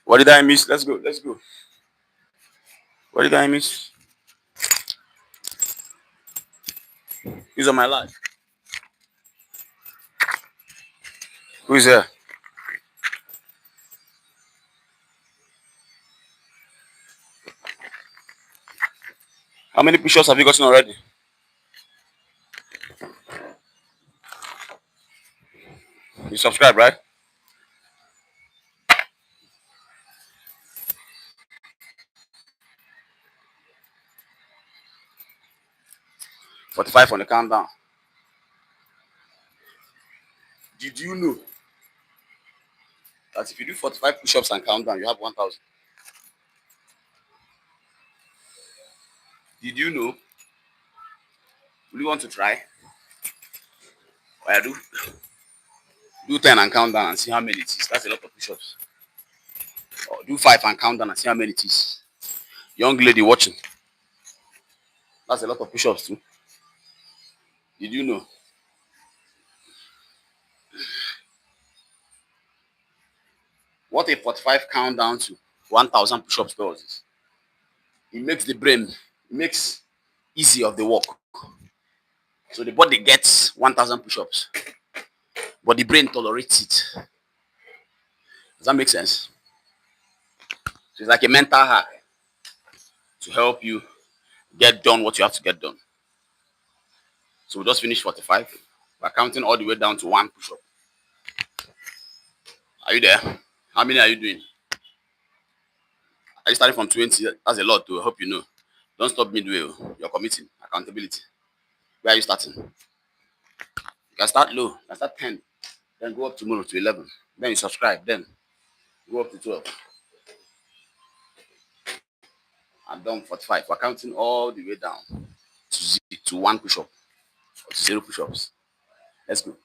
What did I miss? Let's go. Let's go. What did I miss? Who's on my live? Who's there? How many push-ups have you gotten already? You subscribe, right? $45 on the countdown. Did you know that if you do 45 push-ups and countdown, you have 1,000? Did you know? Will you want to try? Well, do 10 and count down and see how many it is. That's a lot of push-ups. Or do 5 and count down and see how many it is. Young lady watching. That's a lot of push-ups too. Did you know? What a 45 countdown to 1,000 push-ups does is it makes the brain, it makes easy of the work. So the body gets 1,000 push-ups, but the brain tolerates it. Does that make sense? So it's like a mental hack to help you get done what you have to get done. So we just finished 45. We're counting all the way down to 1 push-up. Are you there? How many are you doing? Are you starting from 20? That's a lot to help you know. Don't stop midway. You're committing. Accountability. Where are you starting? You can start low. You can start 10. Then go up tomorrow to 11. Then you subscribe. Then go up to 12. And done 45. We're counting all the way down to 1 push-up. Or to 0 push-ups. Let's go.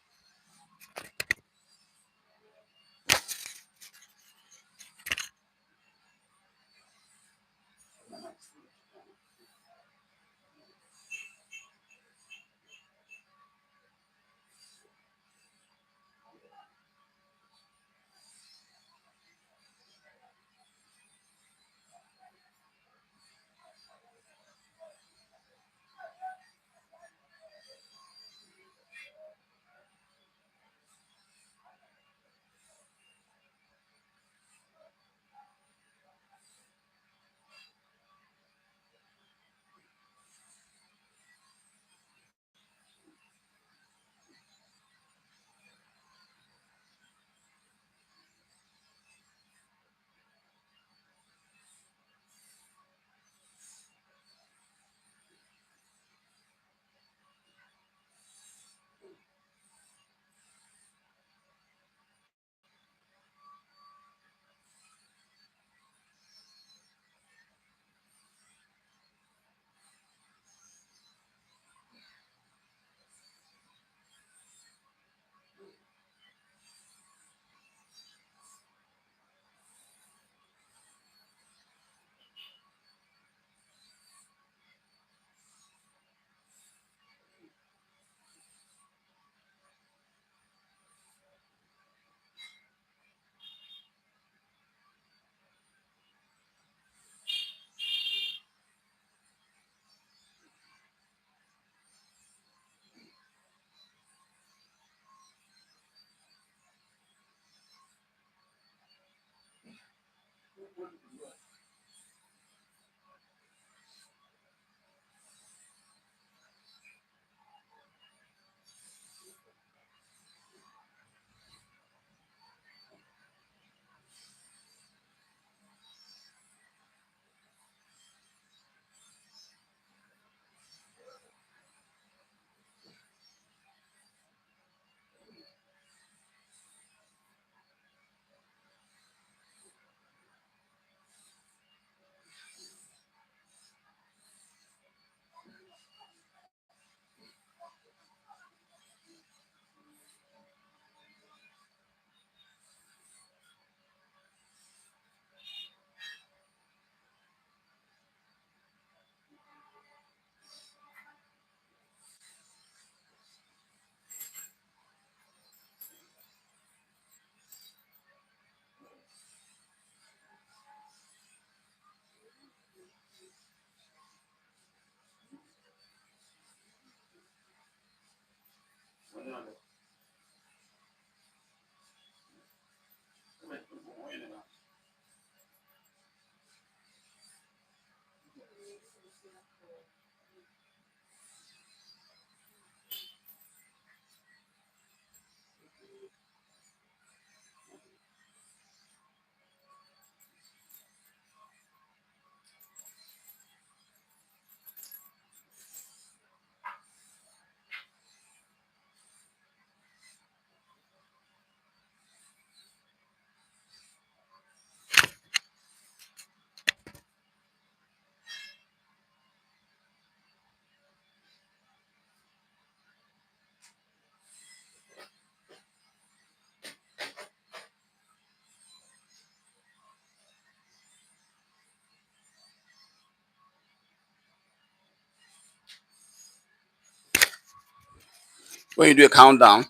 When you do a countdown,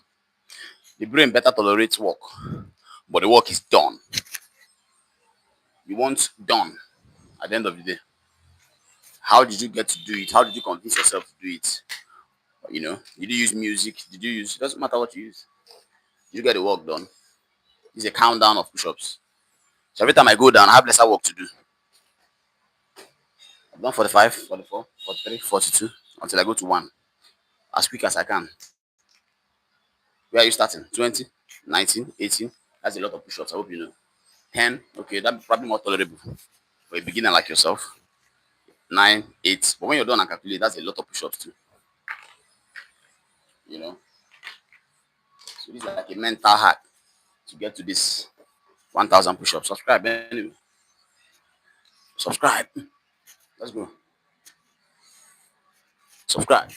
the brain better tolerates work, but the work is done. You want done at the end of the day. How did you get to do it? How did you convince yourself to do it? Did you use music? Did you use? It doesn't matter what you use. You get the work done. It's a countdown of push-ups. So every time I go down, I have lesser work to do. I've done 45, 44, 43, 42 until I go to 1 as quick as I can. Where are you starting? 20, 19, 18. That's a lot of push-ups. I hope you know. 10, okay, that's probably more tolerable for a beginner like yourself. 9, 8. But when you're done and calculate, that's a lot of push-ups too. You know. So this is like a mental hack to get to this 1,000 push-ups. Subscribe anyway. Subscribe. Let's go. Subscribe.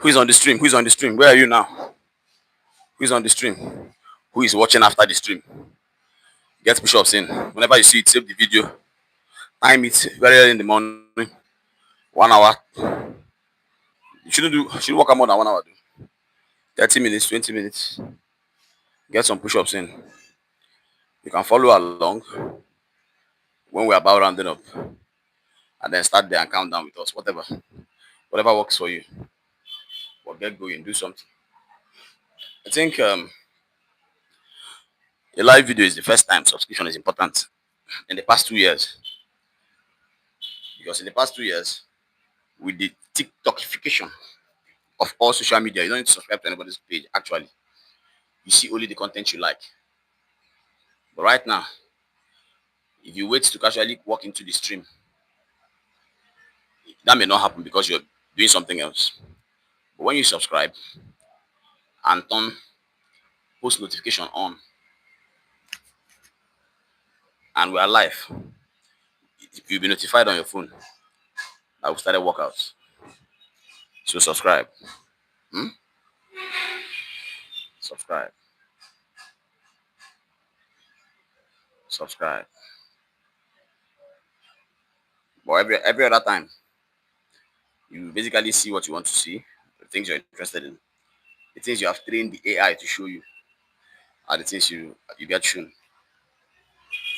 Who is on the stream? Who is on the stream? Where are you now? Who is on the stream? Who is watching after the stream? Get push-ups in. Whenever you see it, save the video. Time it very early in the morning. 1 hour. You shouldn't work out more than 1 hour. 30 minutes, 20 minutes. Get some push-ups in. You can follow along when we're about rounding up. And then start there and count down with us. Whatever works for you. But get going, do something. I think a live video is the first time subscription is important in the past 2 years. Because in the past 2 years, with the TikTokification of all social media, you don't need to subscribe to anybody's page. Actually, you see only the content you like. But right now, if you wait to casually walk into the stream, that may not happen because you're doing something else. But when you subscribe and turn post notification on, and we are live, you'll be notified on your phone that we started workouts. So subscribe. Hmm? Subscribe. Subscribe. But every other time, you basically see what you want to see, the things you're interested in, the things you have trained the AI to show you, are the things you get shown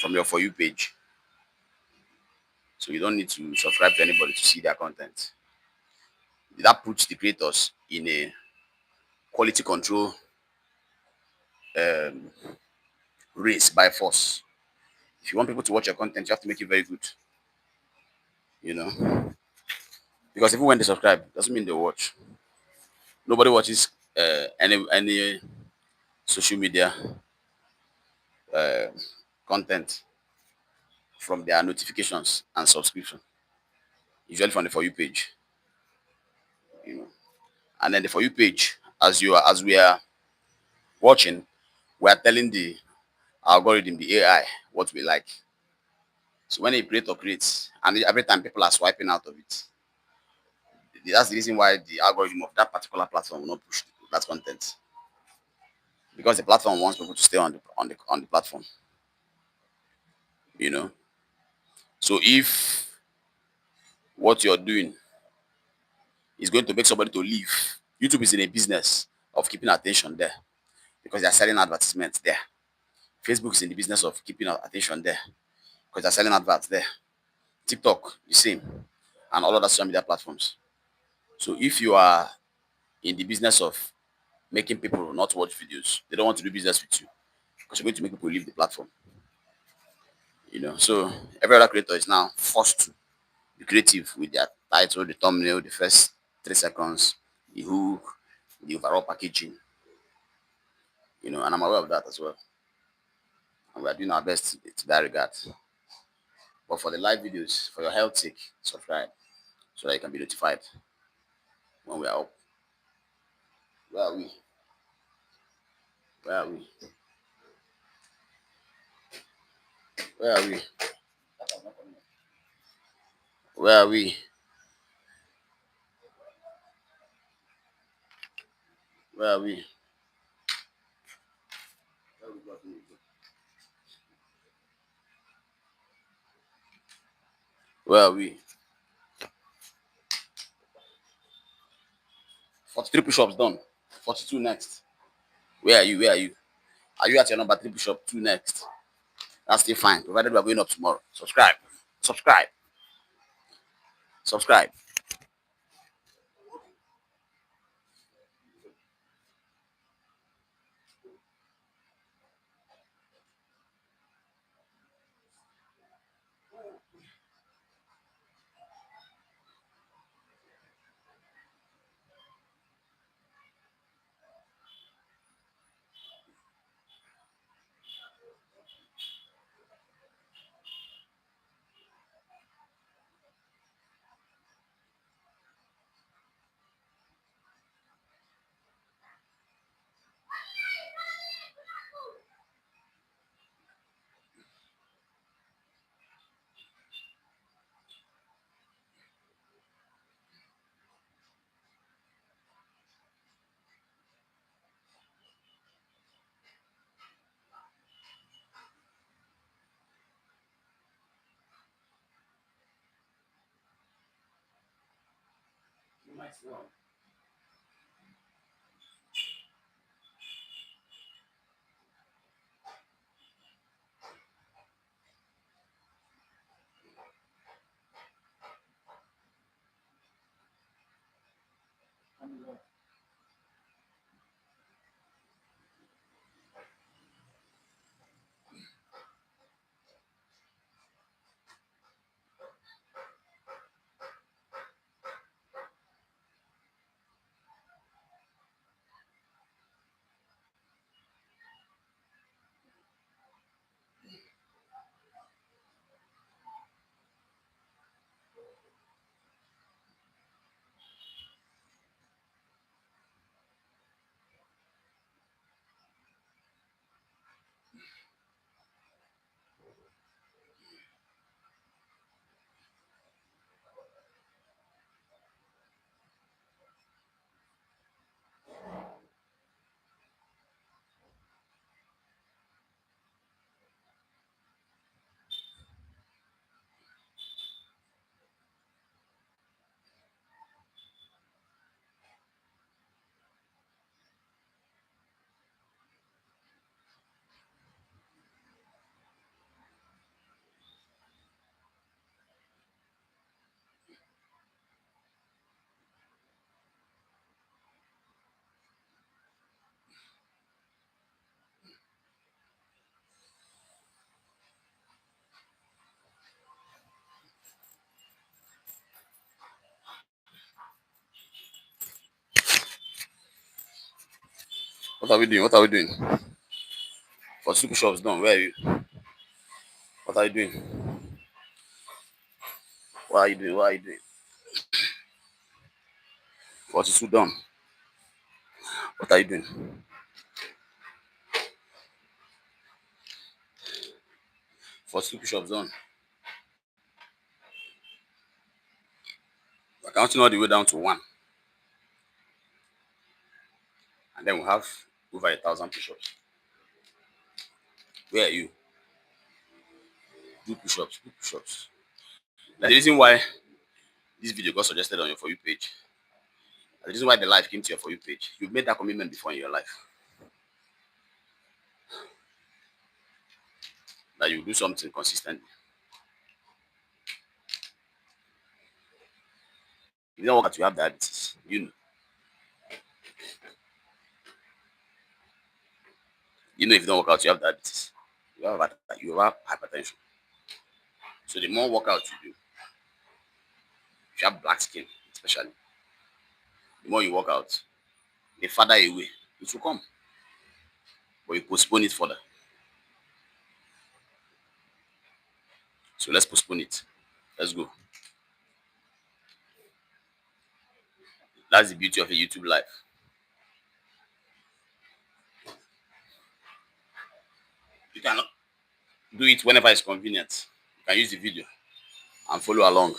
from your For You page. So you don't need to subscribe to anybody to see their content. That puts the creators in a quality control race by force. If you want people to watch your content, you have to make it very good. You know, because even when they subscribe, doesn't mean they watch. Nobody watches any social media content from their notifications and subscription. Usually from the For You page. You know, and then the For You page, as we are watching, we are telling the algorithm, the AI, what we like. So when a creator creates, and every time people are swiping out of it, that's the reason why the algorithm of that particular platform will not push that content, because the platform wants people to stay on the platform. You know, so if what you're doing is going to make somebody to leave, YouTube is in a business of keeping attention there because they're selling advertisements there. Facebook is in the business of keeping attention there because they're selling adverts there. TikTok, the same, and all other social media platforms. So if you are in the business of making people not watch videos, they don't want to do business with you because you're going to make people leave the platform. You know, so every other creator is now forced to be creative with their title, the thumbnail, the first 3 seconds, the hook, the overall packaging. You know, and I'm aware of that as well. And we are doing our best to that regard. But for the live videos, for your health sake, subscribe so that you can be notified when we are up. Where are we? Where are we? Where are we? Where are we? Where are we? Where are we? 43 push-ups done. 42 next. Where are you? Where are you? Are you at your number 3 push-up? 2 next. That's still fine, provided we are going up tomorrow. Subscribe. Subscribe. Subscribe. What are we doing? What are we doing? For 2 push-ups done. Where are you? What are you doing? What are you doing? What are you doing? 42 done. What are you doing? 42 push-ups done. We're counting all the way down to 1. And then we'll have over 1,000 push-ups. Where are you? Do push-ups. Do push-ups. The reason why this video got suggested on your For You page, the reason why the live came to your For You page, you've made that commitment before in your life. That you do something consistently. If you don't work out, you have diabetes. You know. You know if you don't work out, you have diabetes. You have hypertension. So the more workout you do, if you have black skin, especially, the more you work out, the farther away it will come. But you postpone it further. So let's postpone it. Let's go. That's the beauty of a YouTube live. You cannot do it whenever it's convenient. You can use the video and follow along.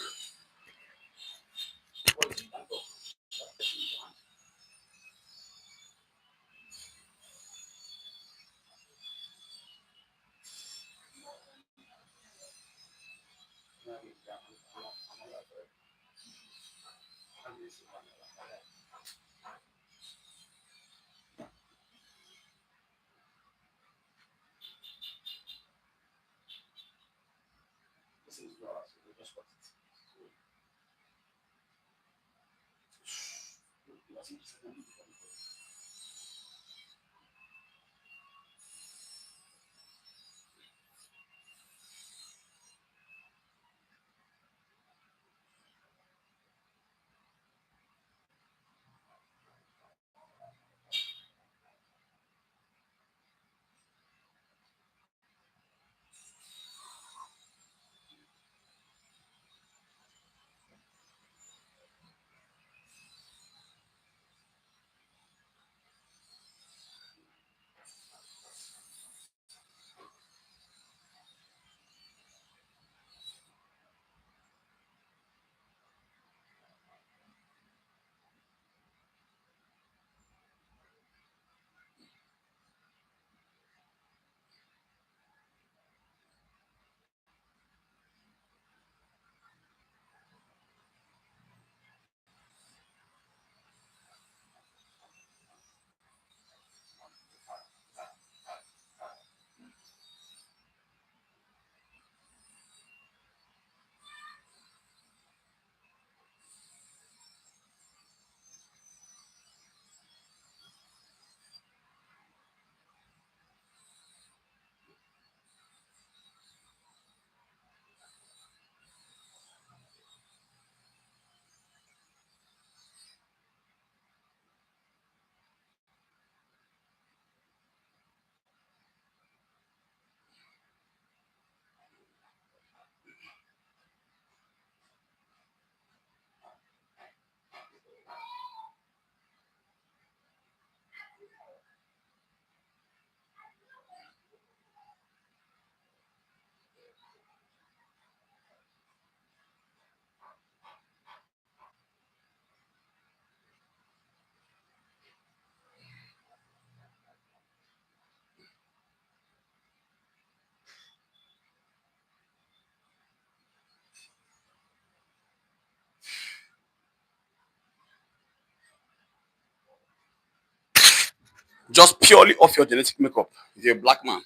Just purely off your genetic makeup. If you're a black man,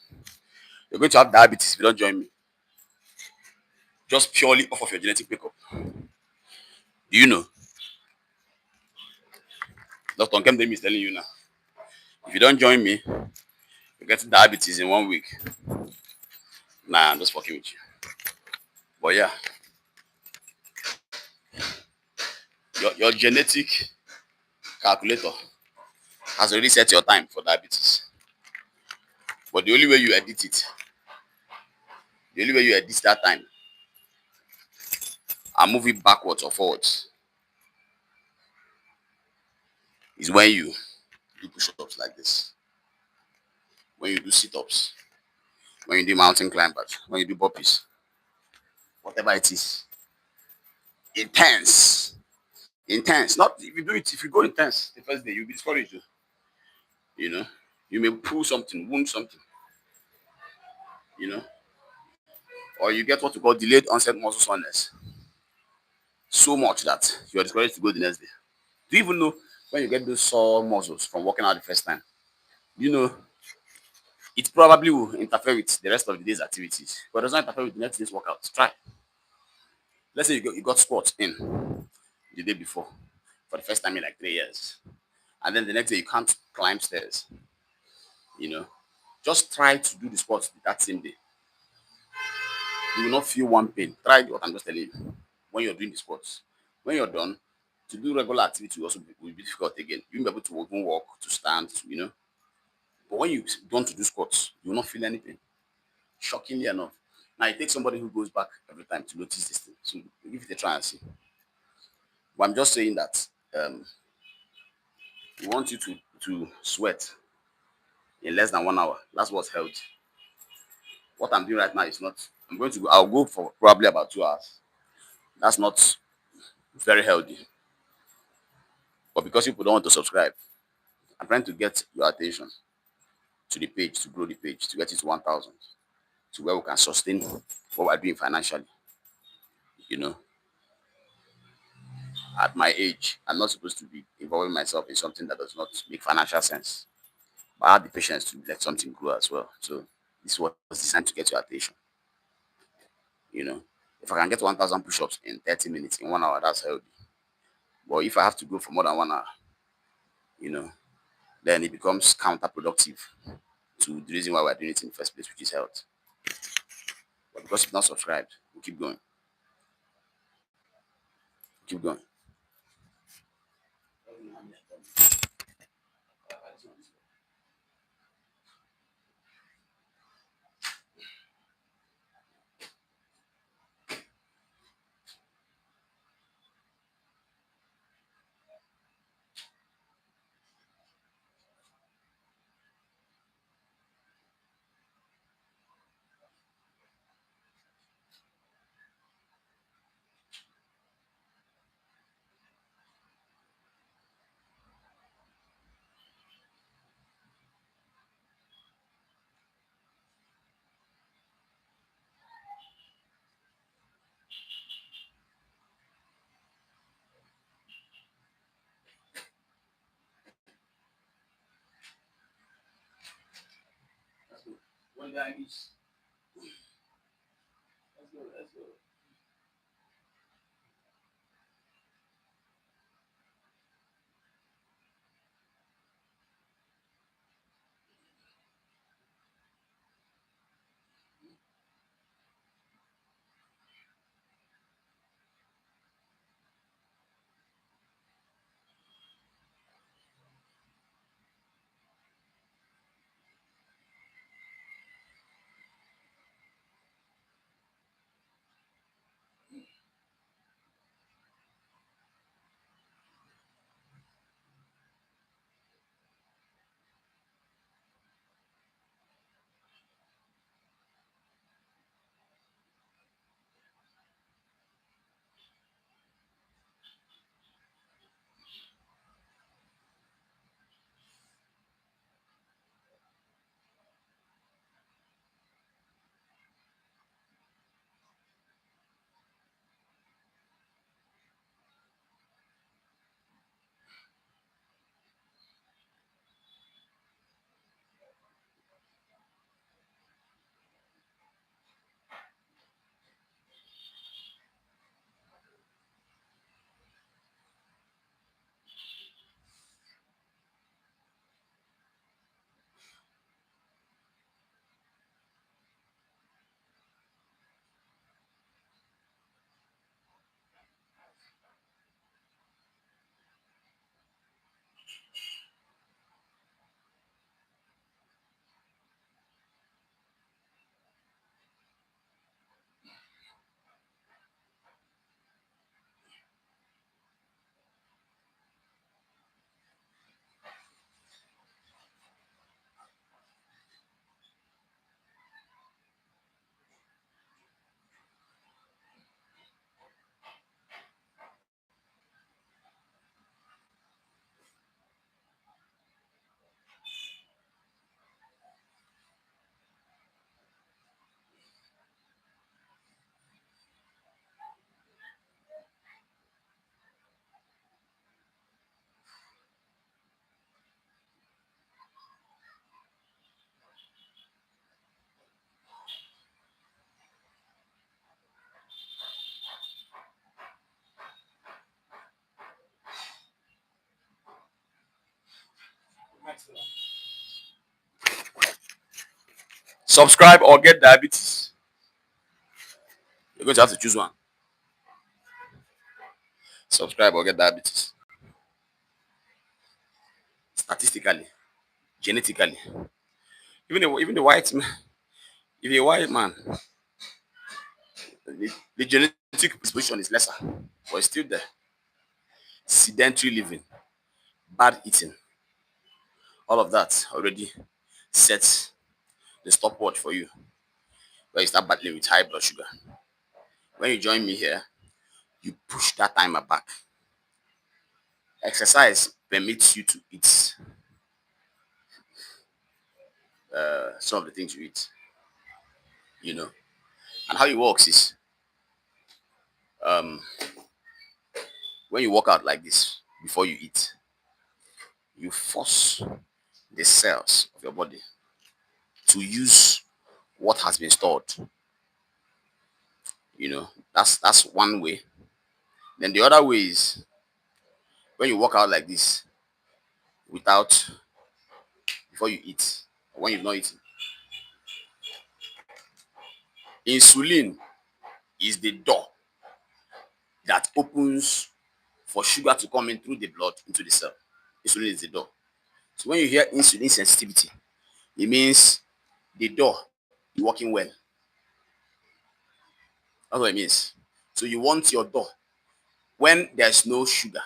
you're going to have diabetes if you don't join me. Just purely off of your genetic makeup. Do you know? Dr. Nkemdemi is telling you now. If you don't join me, you get diabetes in 1 week. Nah, I'm just fucking with you. But yeah, your genetic calculator has already set your time for diabetes. But the only way you edit it, the only way you edit that time and move it backwards or forwards is when you do push-ups like this, when you do sit-ups, when you do mountain climbers, when you do burpees, whatever it is. Intense. Intense. Not if you do it, if you go intense the first day, you'll be discouraged. You know, you may pull something, wound something, you know, or you get what we call delayed onset muscle soreness so much that you're discouraged to go the next day. Do you even know when you get those sore muscles from working out the first time? You know, it probably will interfere with the rest of the day's activities, but it does not interfere with the next day's workouts. Try. Let's say you got squats in the day before for the first time in like 3 years, and then the next day you can't climb stairs. You know, just try to do the squats that same day. You will not feel one pain. Try what I'm just telling you when you're doing the squats. When you're done, to do regular activity will also will be difficult again. You won't be able to even walk, to stand, But when you want to do squats, you will not feel anything. Shockingly enough. Now it takes somebody who goes back every time to notice this thing. So give it a try and see. But I'm just saying that we want you to sweat in less than 1 hour. That's what's healthy. What I'm doing right now is not. I'll go for probably about 2 hours. That's not very healthy. But because people don't want to subscribe, I'm trying to get your attention to the page, to grow the page, to get it to 1,000, to where we can sustain what we're doing financially. You know, at my age, I'm not supposed to be involving myself in something that does not make financial sense. But I have the patience to let something grow as well. So this is what was designed to get your attention. You know, if I can get 1,000 push-ups in 30 minutes, in 1 hour, that's healthy. But if I have to go for more than 1 hour, you know, then it becomes counterproductive to the reason why we're doing it in the first place, which is health. But because you've not subscribed, we'll keep going. Keep going. Let's go. One guy needs. Let's go. Let's go. Subscribe or get diabetes. You're going to have to choose one. Subscribe or get diabetes. Statistically, genetically, even the white man, if you're a white man, the genetic disposition is lesser, but it's still there. Sedentary living, bad eating, all of that already sets the stopwatch for you where you start battling with high blood sugar. When you join me here, you push that timer back. Exercise permits you to eat some of the things you eat, you know. And how it works is when you work out like this before you eat, you force the cells of your body to use what has been stored. That's one way. Then the other way is when you work out like this without before you eat, or when you've not eaten. Insulin is the door that opens for sugar to come in through the blood into the cell. Insulin is the door. So when you hear insulin sensitivity, it means the door is working well. That's what it means. So you want your door when there's no sugar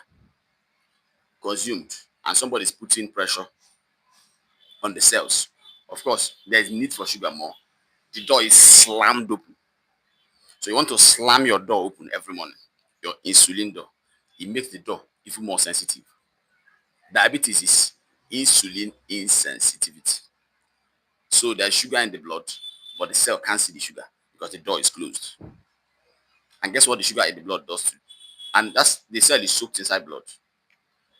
consumed and somebody's putting pressure on the cells. Of course, there's need for sugar more. The door is slammed open. So you want to slam your door open every morning, your insulin door. It makes the door even more sensitive. Diabetes is insulin insensitivity. So there's sugar in the blood, but the cell can't see the sugar because the door is closed. And guess what the sugar in the blood does to you? And that's the cell is soaked inside blood.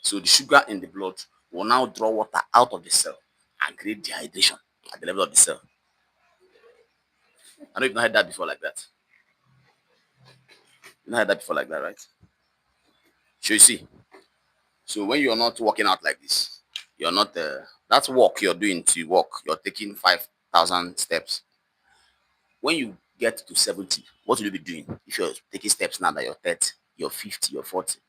So the sugar in the blood will now draw water out of the cell and create dehydration at the level of the cell. I know you've not heard that before like that. You've not heard that before like that, right? So you see, so when you're not working out like this, you're not that's walk you're doing to walk. You're taking 5,000 steps. When you get to 70, what will you be doing? If you're taking steps now that you're 30, you're 50, you're 40,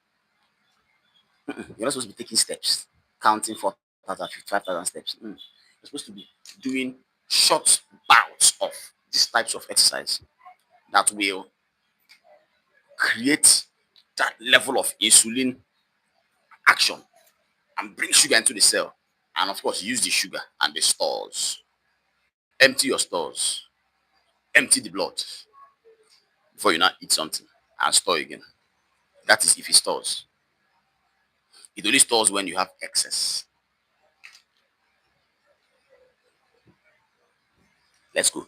you're not supposed to be taking steps, counting 4,000, 5,000 steps. You're supposed to be doing short bouts of these types of exercise that will create that level of insulin action and bring sugar into the cell. And of course, use the sugar and the stores. Empty your stores. Empty the blood before you now eat something and store again. That is if it stores. It only stores when you have excess. Let's go.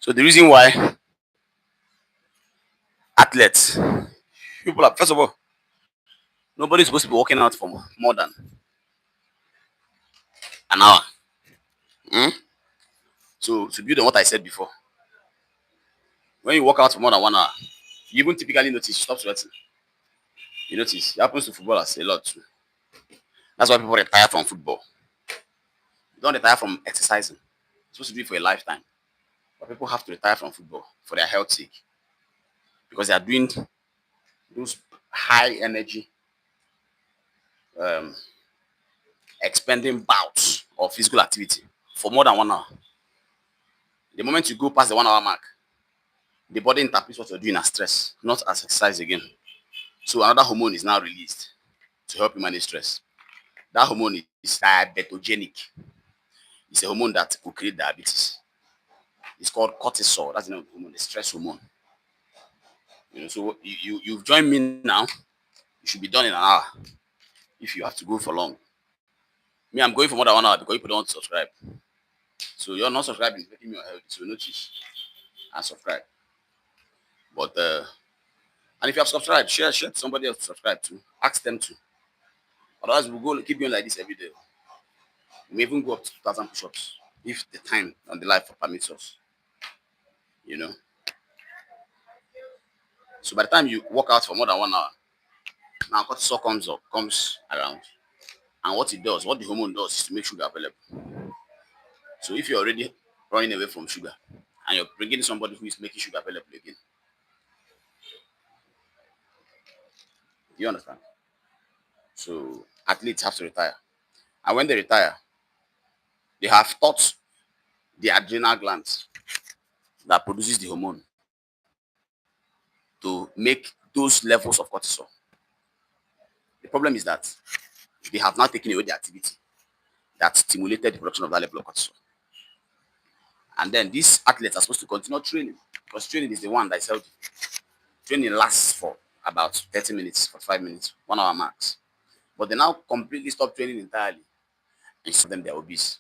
So the reason why athletes, people are, first of all, nobody's supposed to be working out for more than an hour. Hmm? So to build on what I said before, when you work out for more than 1 hour, you even typically notice you stop sweating. You notice it happens to footballers a lot too. That's why people retire from football. You don't retire from exercising. It's supposed to be for a lifetime. But people have to retire from football for their health sake because they are doing those high energy, um, expending bouts of physical activity for more than 1 hour. The moment you go past the 1 hour mark, the body interprets what you're doing as stress, not as exercise again. So another hormone is now released to help you manage stress. That hormone is diabetogenic. It's a hormone that will create diabetes. It's called cortisol. That's the name of the hormone, the stress hormone. So you've joined me now. You should be done in an hour if you have to go for long. Me, I'm going for more than 1 hour because people don't subscribe. So you're not subscribing, it's making me unhealthy. So notice and subscribe. But and if you have subscribed, share to somebody else to subscribe to. Ask them to. Otherwise, we'll go keep going like this every day. We may even go up to 2,000 push-ups if the time and the life permits us. You know. So by the time you work out for more than 1 hour, now cortisol comes around, and what the hormone does is to make sugar available. So if you're already running away from sugar, and you're bringing somebody who is making sugar available again, do you understand? So athletes have to retire, and when they retire, they have taught the adrenal glands that produces the hormone to make those levels of cortisol. The problem is that they have now taken away the activity that stimulated the production of that level of cortisol. And then these athletes are supposed to continue training because training is the one that is healthy. Training lasts for about 30 minutes, 45 minutes, 1 hour max. But they now completely stop training entirely. And some of them they're obese.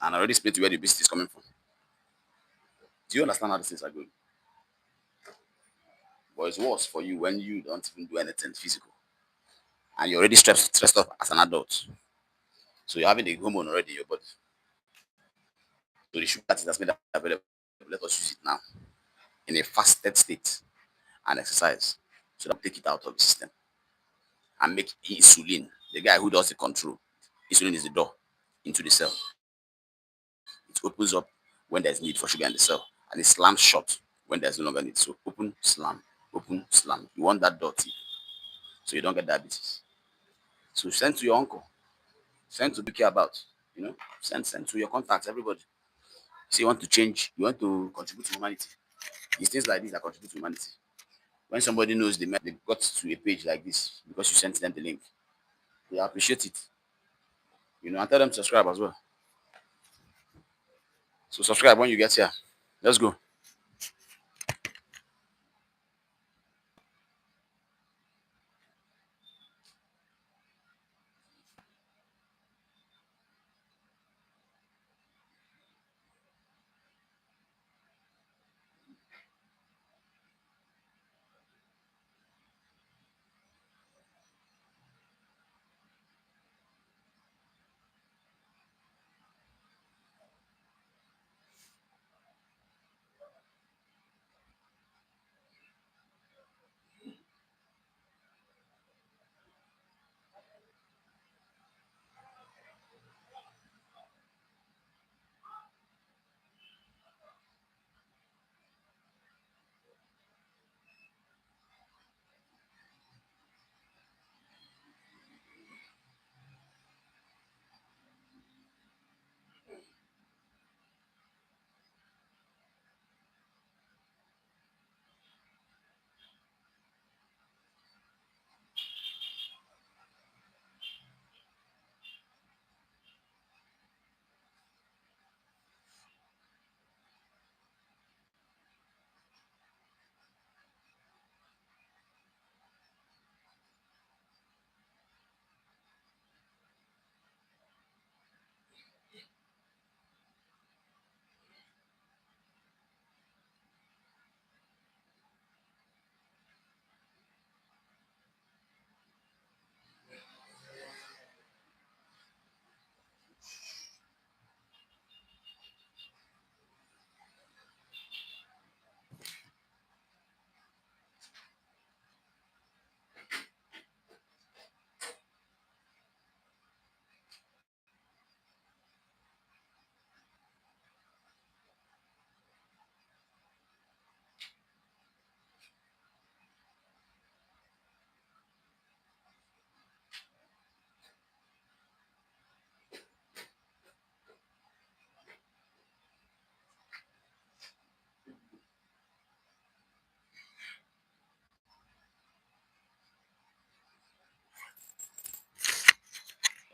And I already explained to where the obesity is coming from. Do you understand how these things are going? But it's worse for you when you don't even do anything physical. And you're already stressed up as an adult. So you're having the hormone already in your body. So the sugar that's made available, let us use it now in a fasted state and exercise. So that we take it out of the system and make insulin. The guy who does the control. Insulin is the door into the cell. It opens up when there's need for sugar in the cell, and it slams shut when there's no longer need. So open, slam, open, slam. You want that dirty so you don't get diabetes. So send to your uncle, send to be care about, send to your contacts, everybody. So you want to change, you want to contribute to humanity. It's things like this that contribute to humanity. When somebody knows they got to a page like this because you sent them the link, they appreciate it. And tell them to subscribe as well. So subscribe when you get here. Let's go.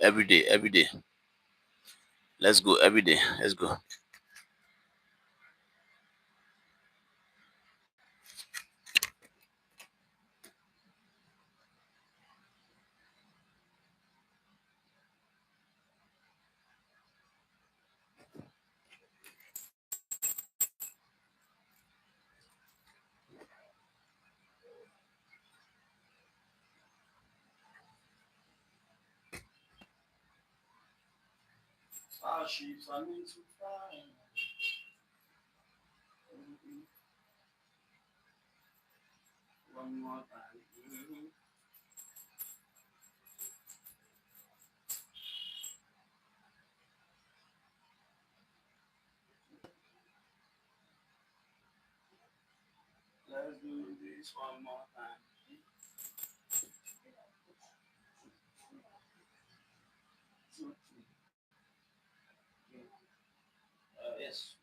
every day, every day. Let's go every day. Let's go. Starships are meant to fly. One more time. Let's do this one more time. Yes.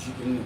chicken.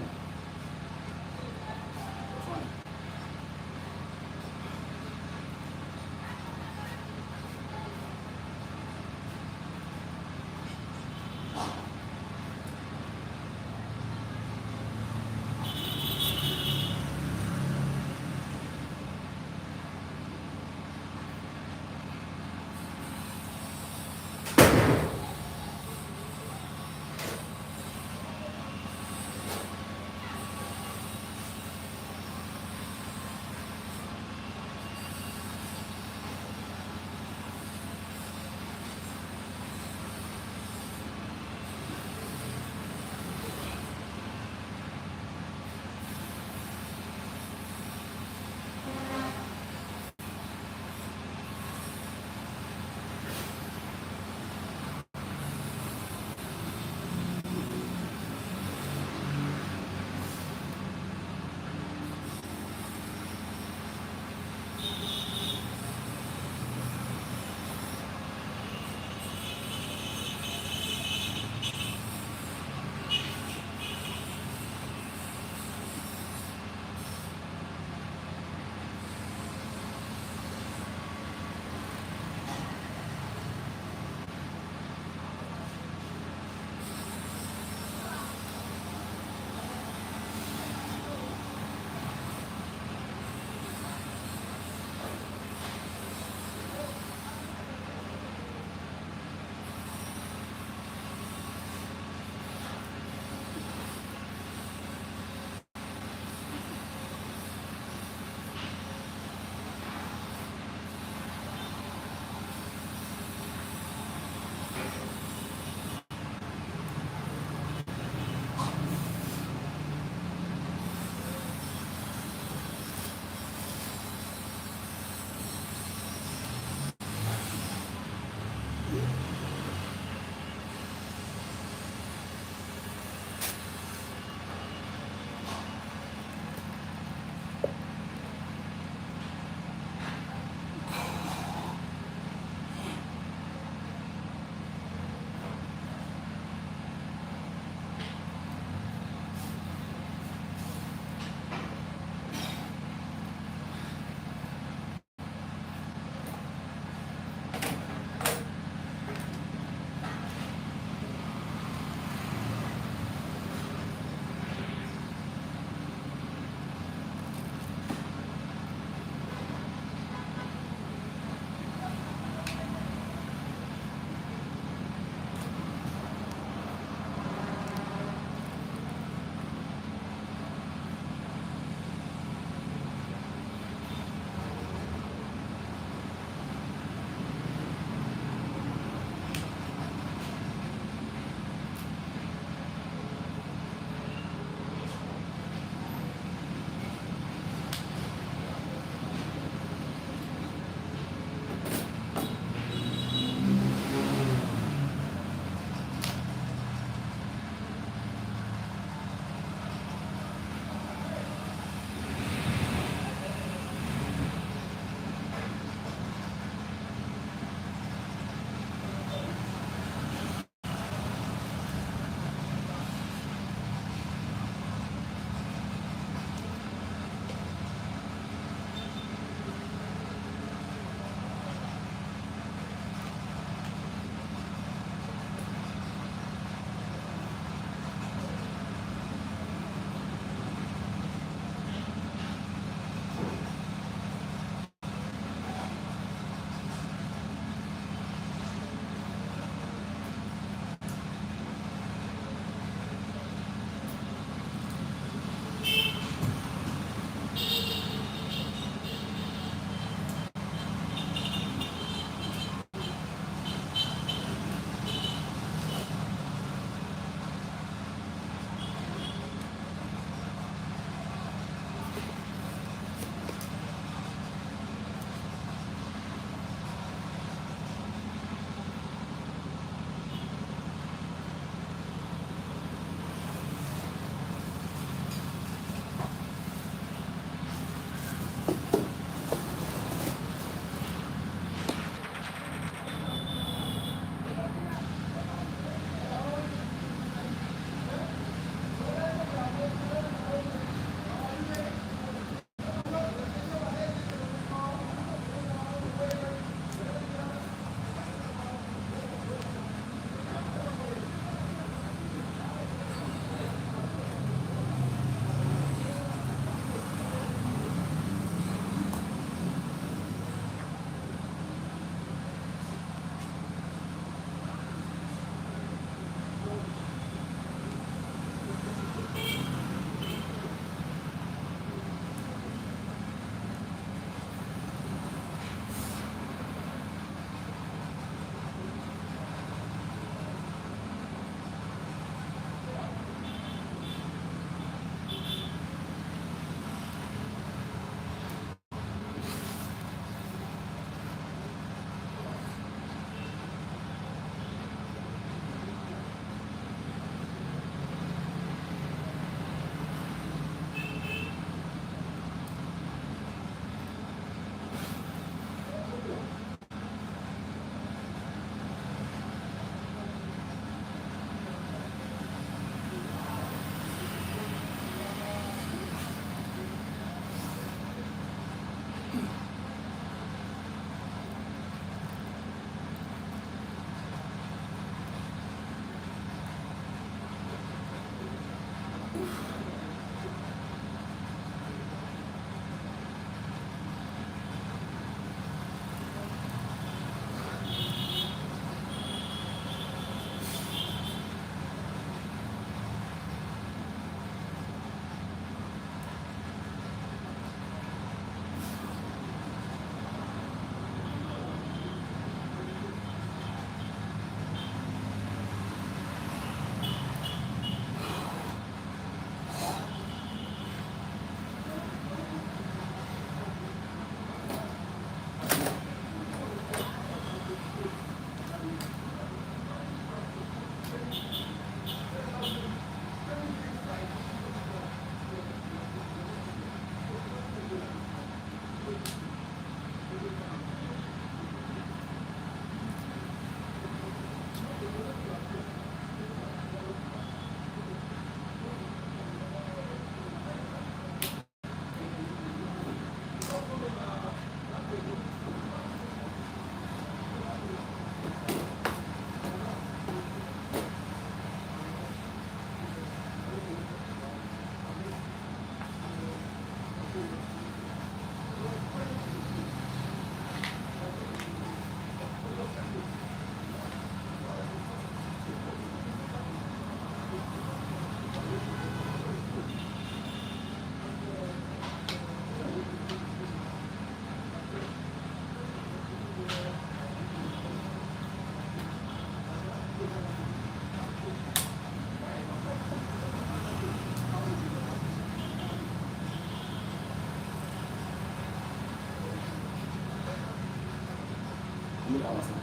hours now.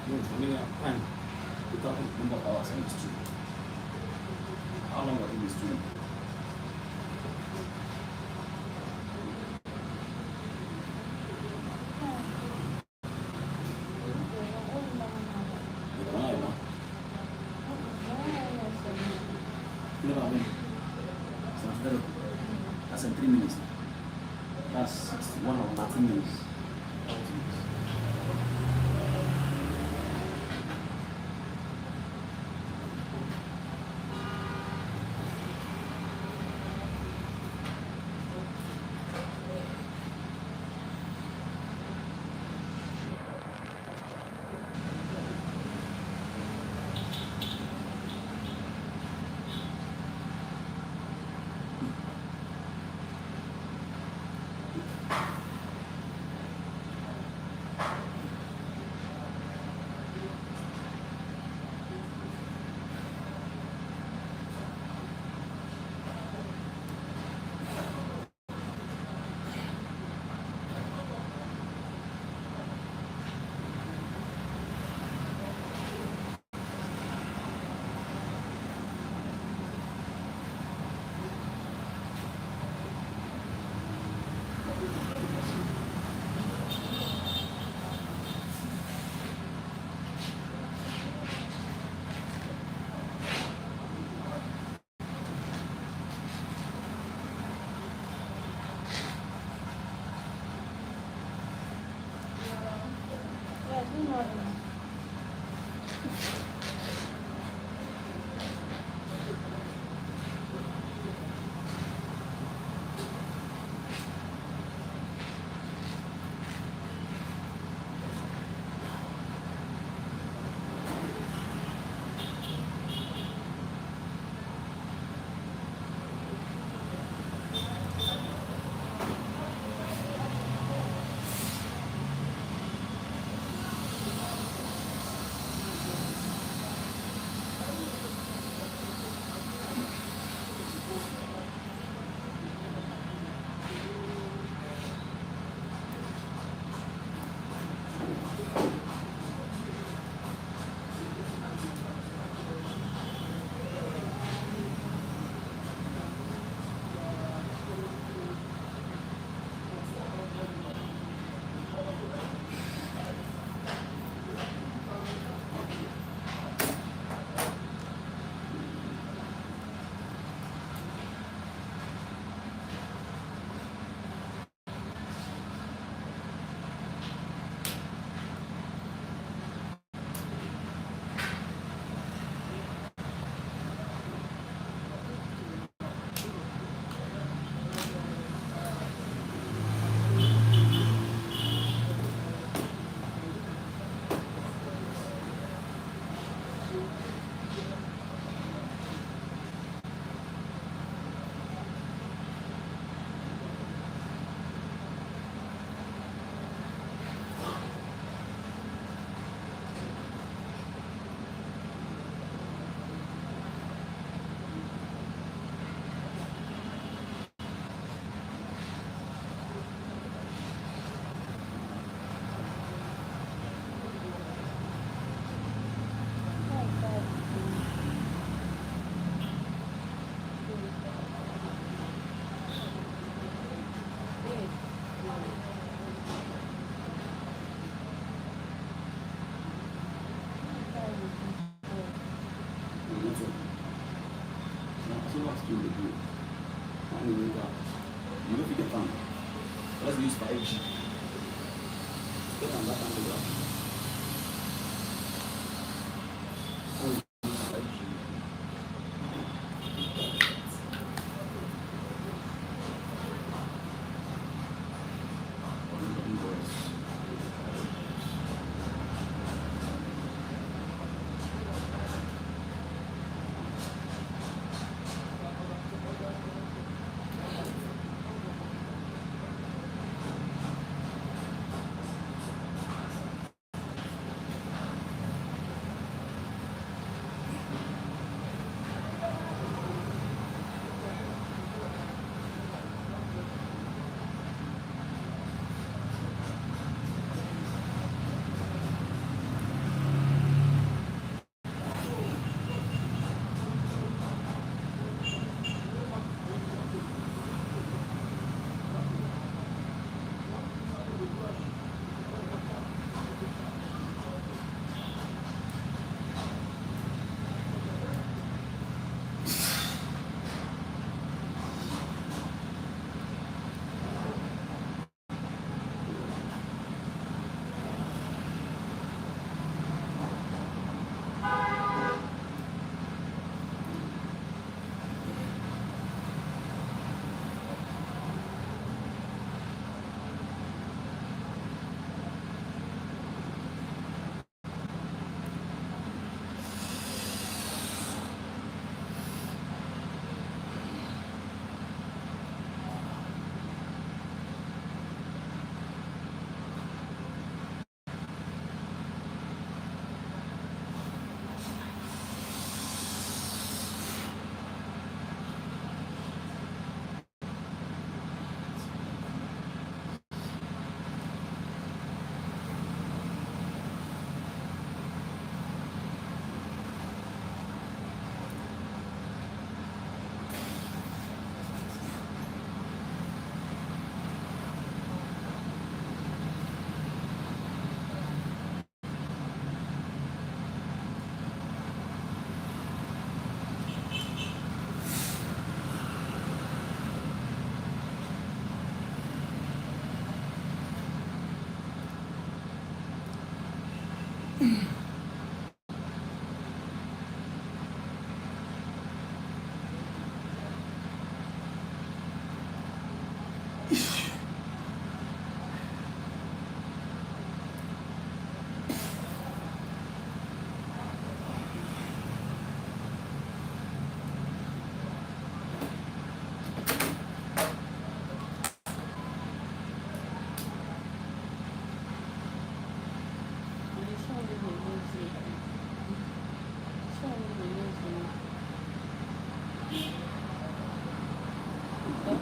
No, for me, time. Without the number of hours on the stream. How long have you been streaming? That's in 3 minutes. That's 61 or 30 minutes. still dey do. When you wake up, you no fit get am. Let's use 5G. Get am that kind of graph.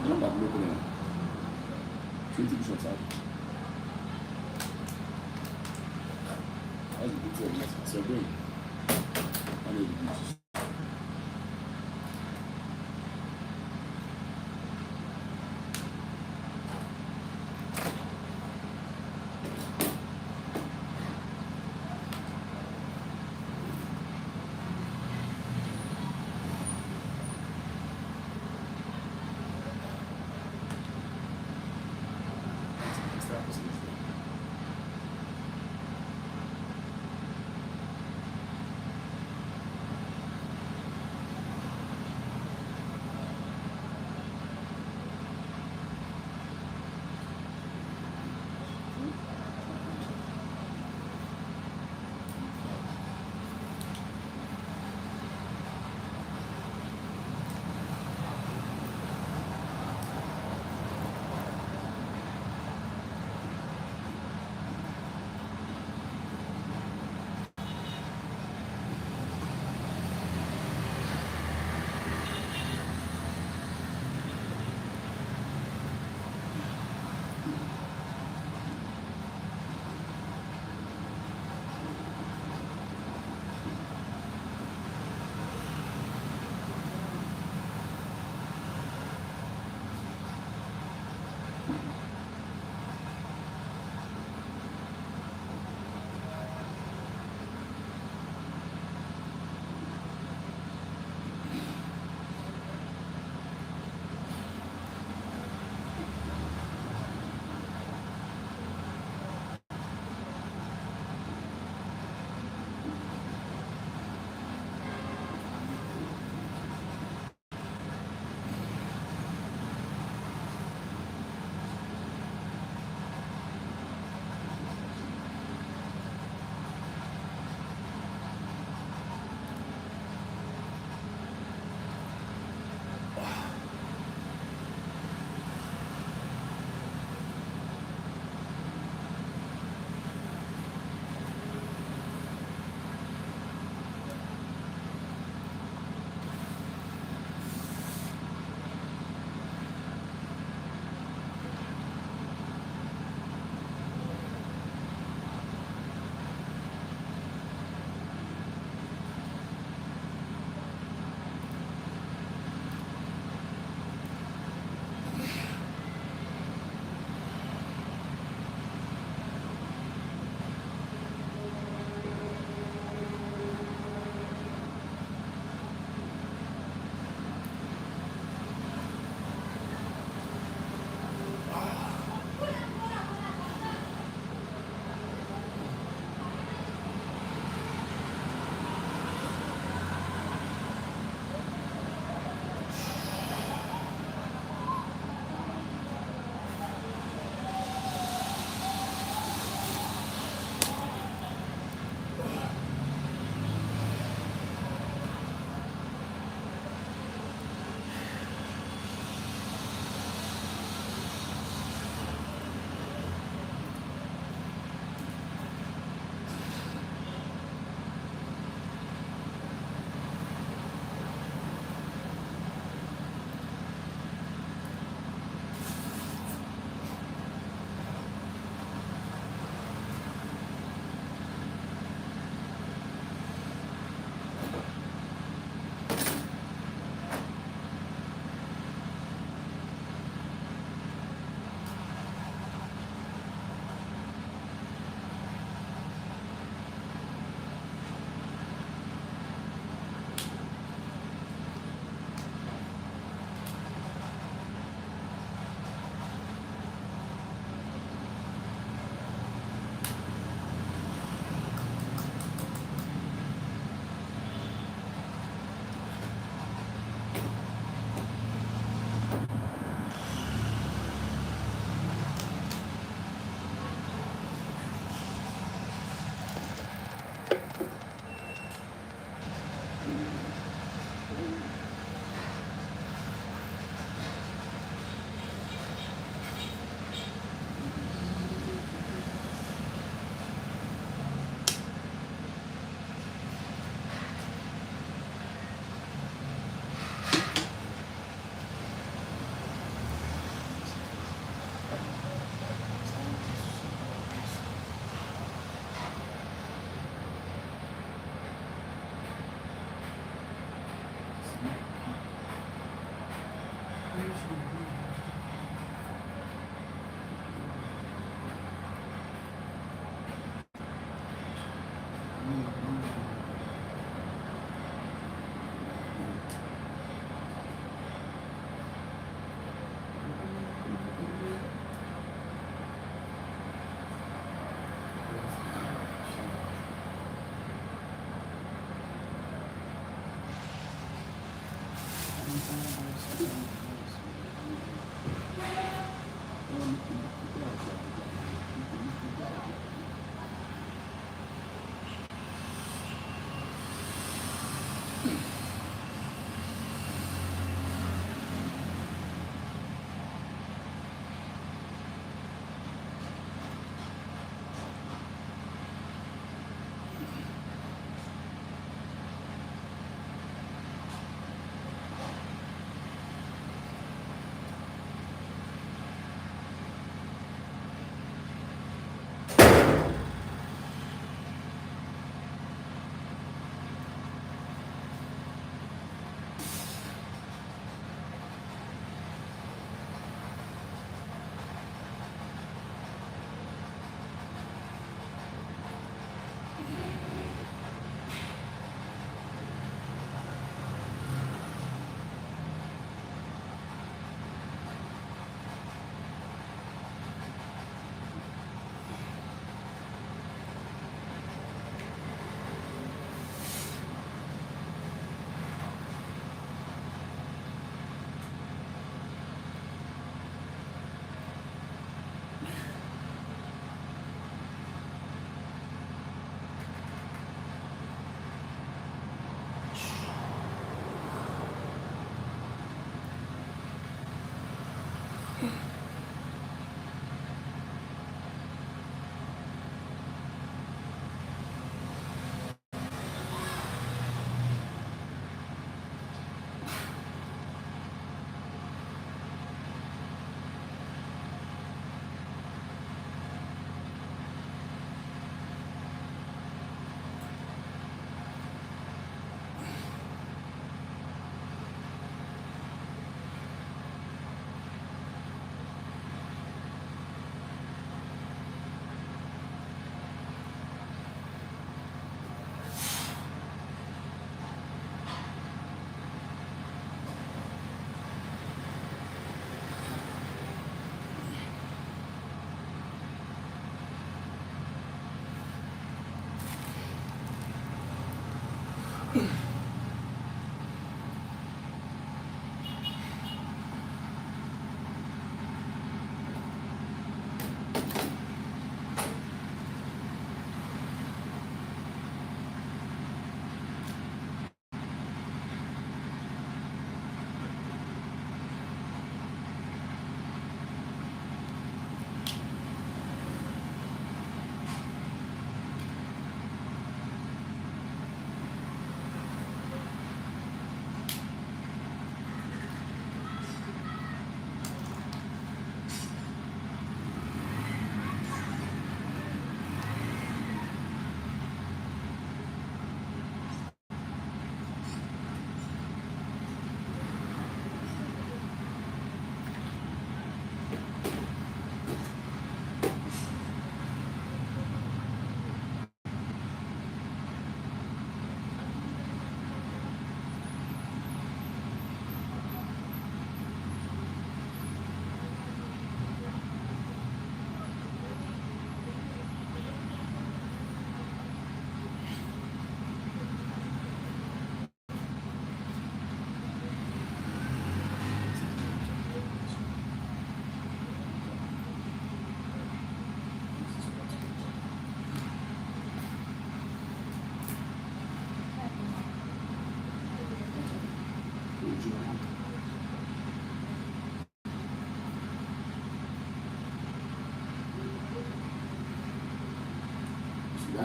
Remember the local 20 pushups out. That's a good job. It's your brain. I know the beats. Extra percentage.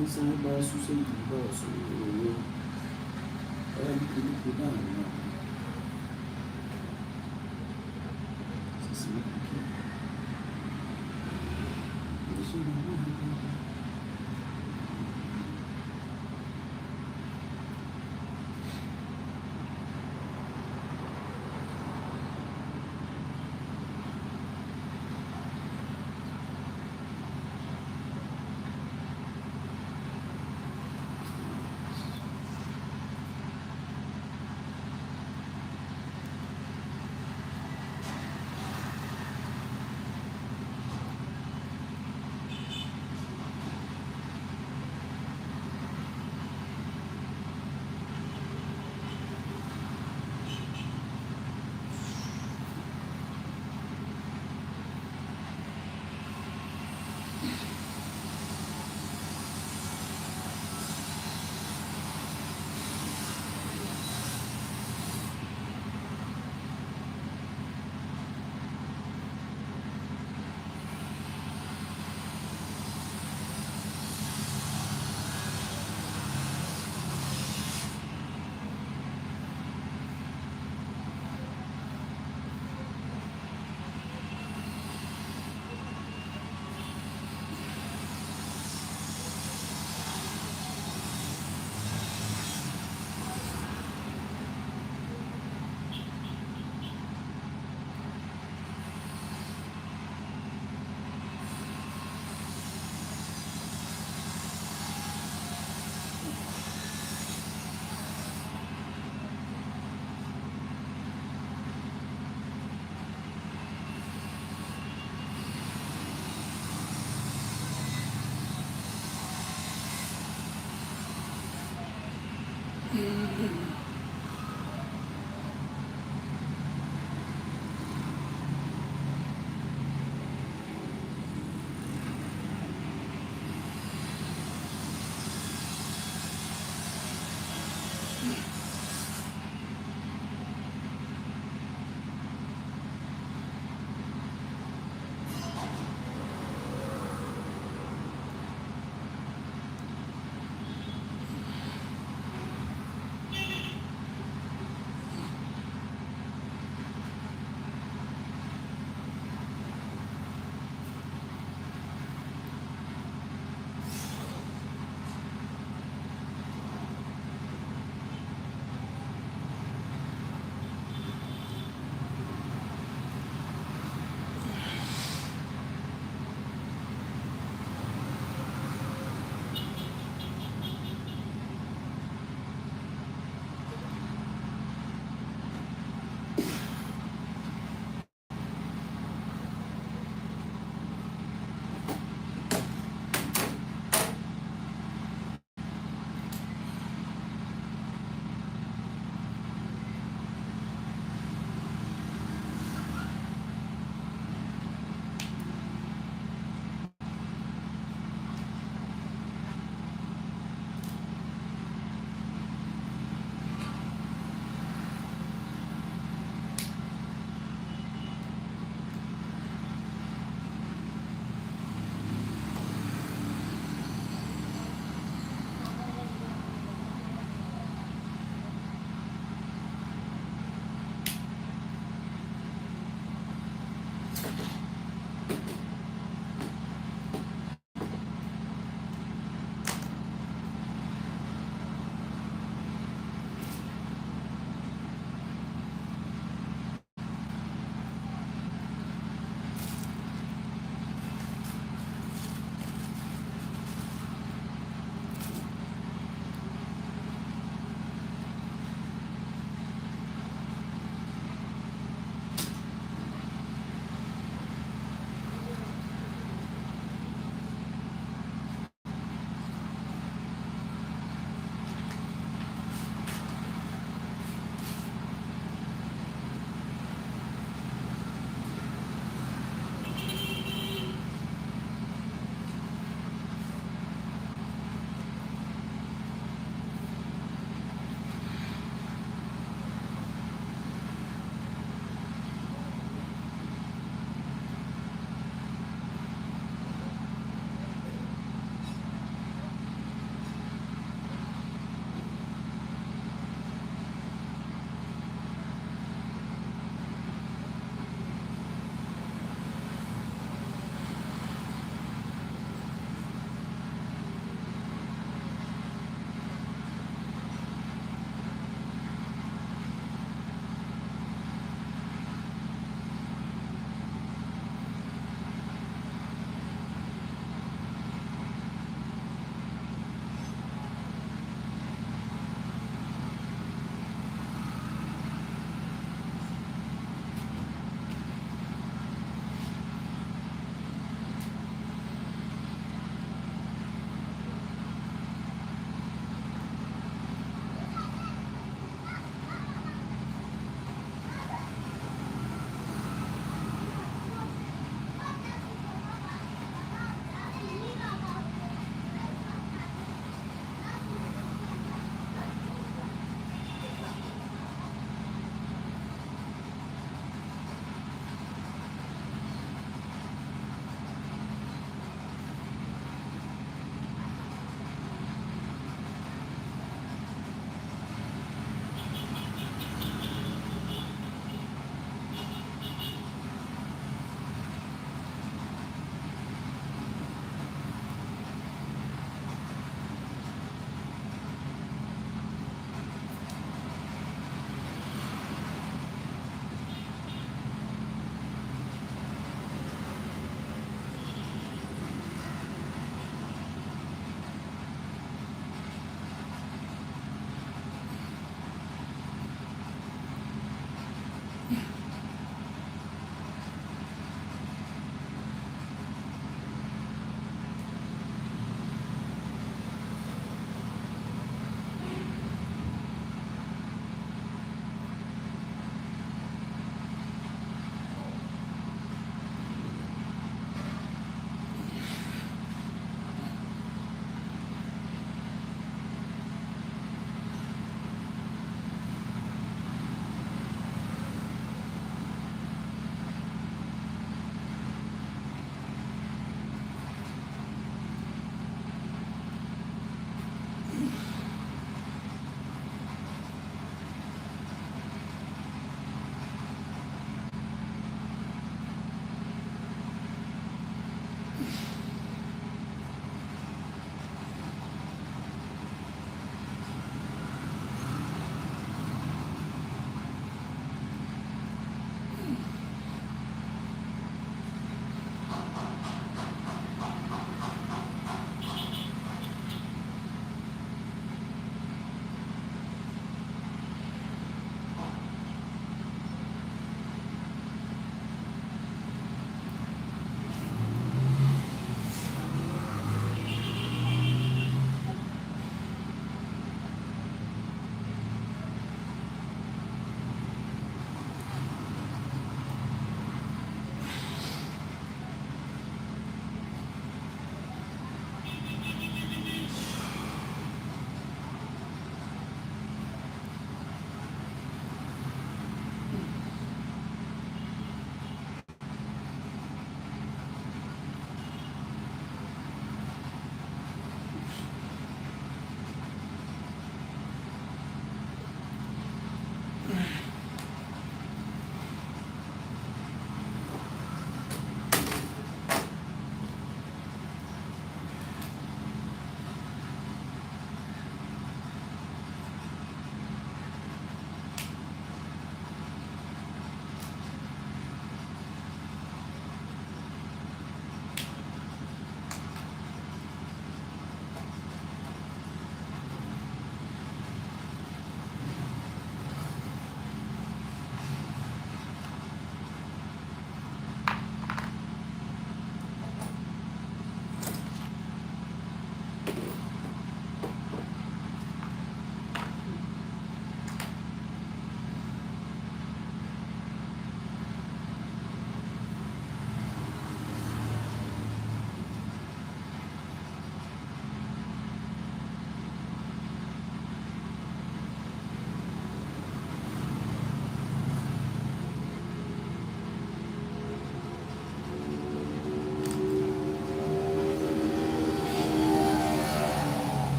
Inside by Susan Boss, and put down.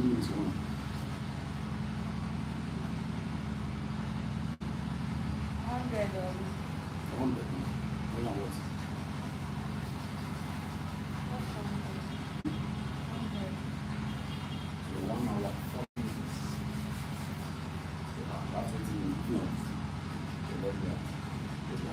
minutes one. 100 100. When I was. So 1 hour, 4 minutes. So about 20 minutes. No. So let's go. Let's go.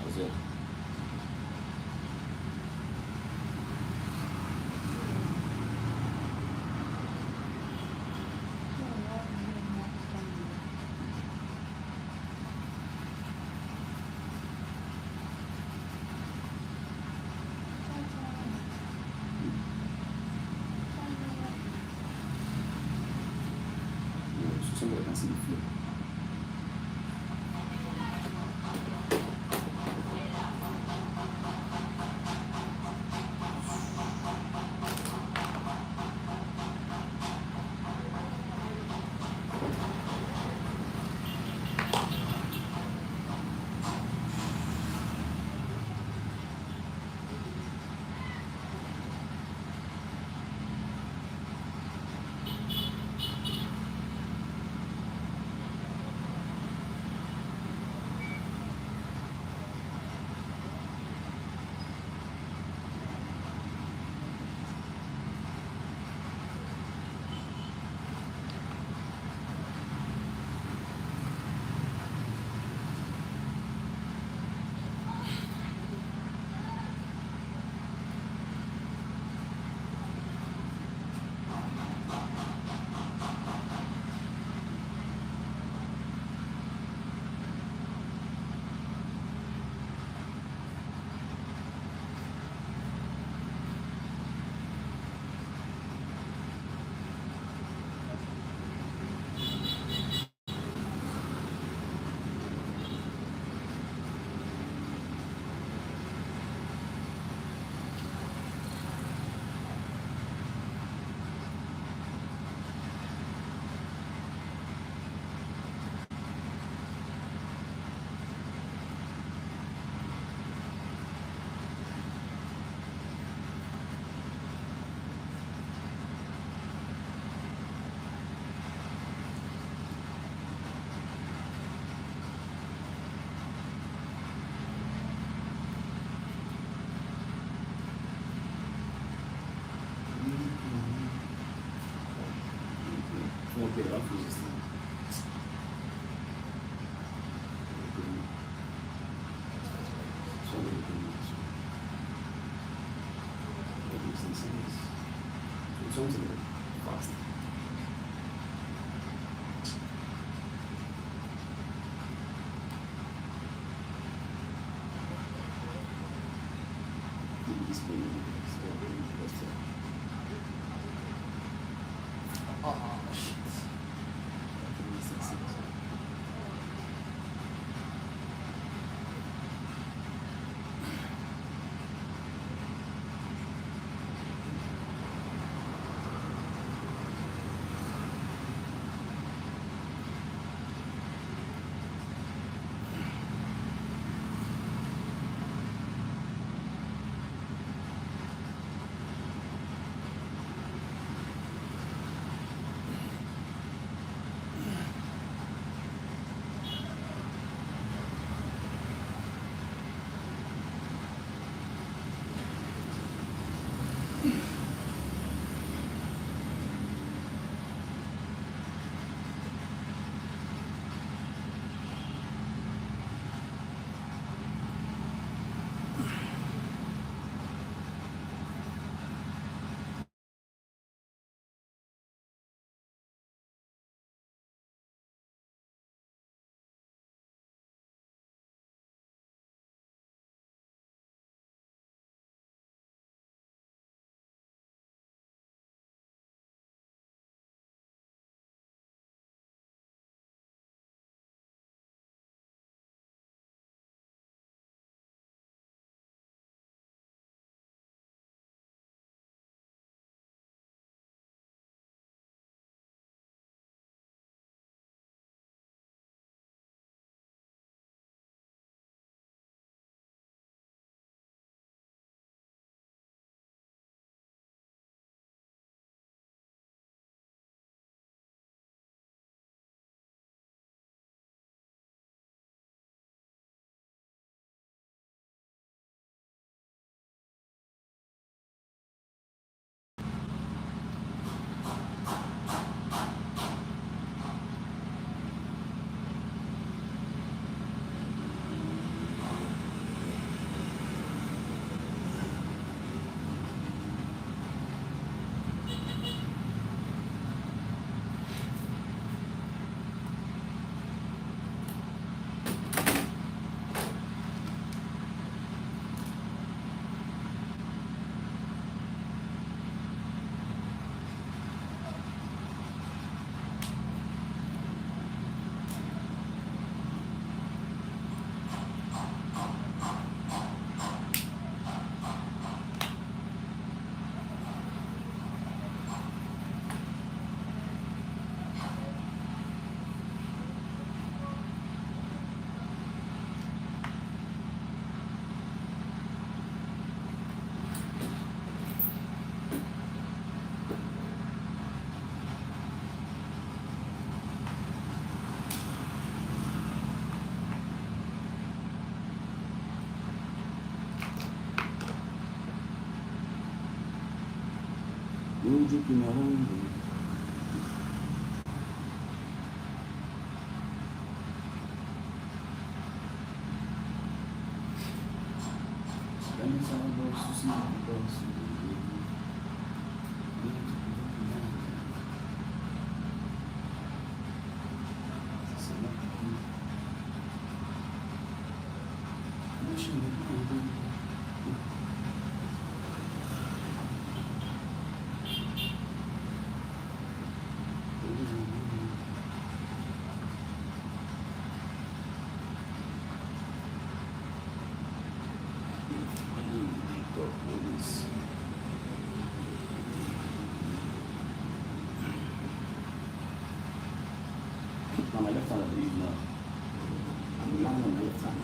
How's it? So somebody can see the flow. Okay, I'll finish this thing. So I'm gonna do this. That makes sense. It's something fast. This thing is very interesting. Oh shit. That makes sense. No joking around. On my left hand, I believe now. I'm lying on my left hand.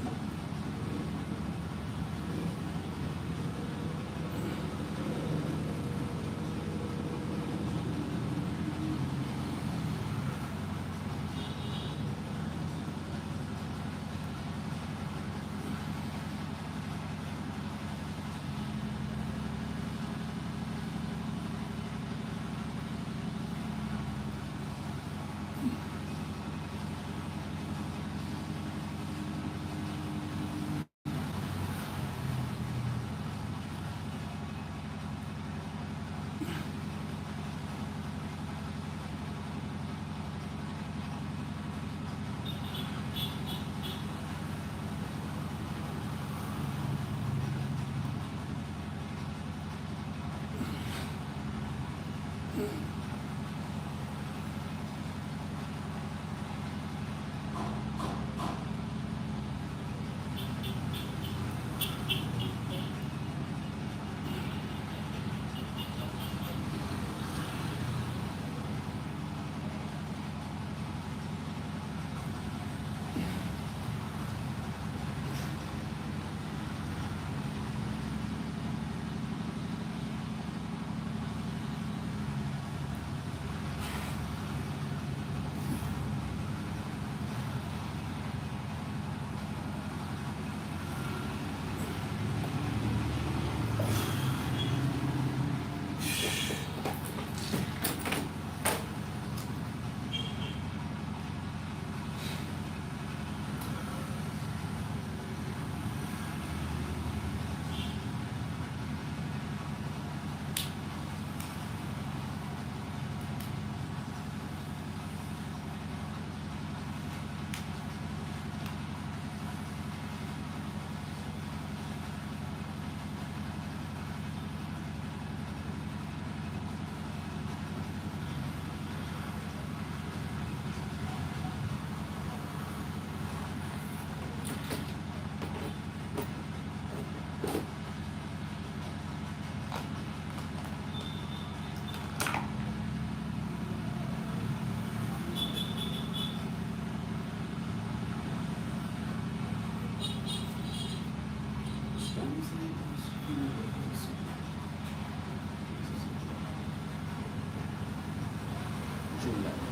showing that.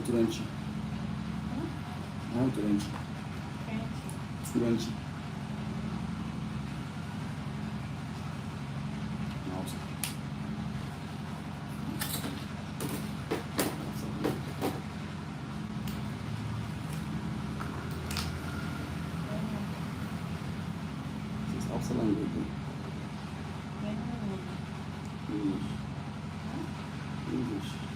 Turanci. Turanci. Turanci. Hausa. It's Hausa language. English. English.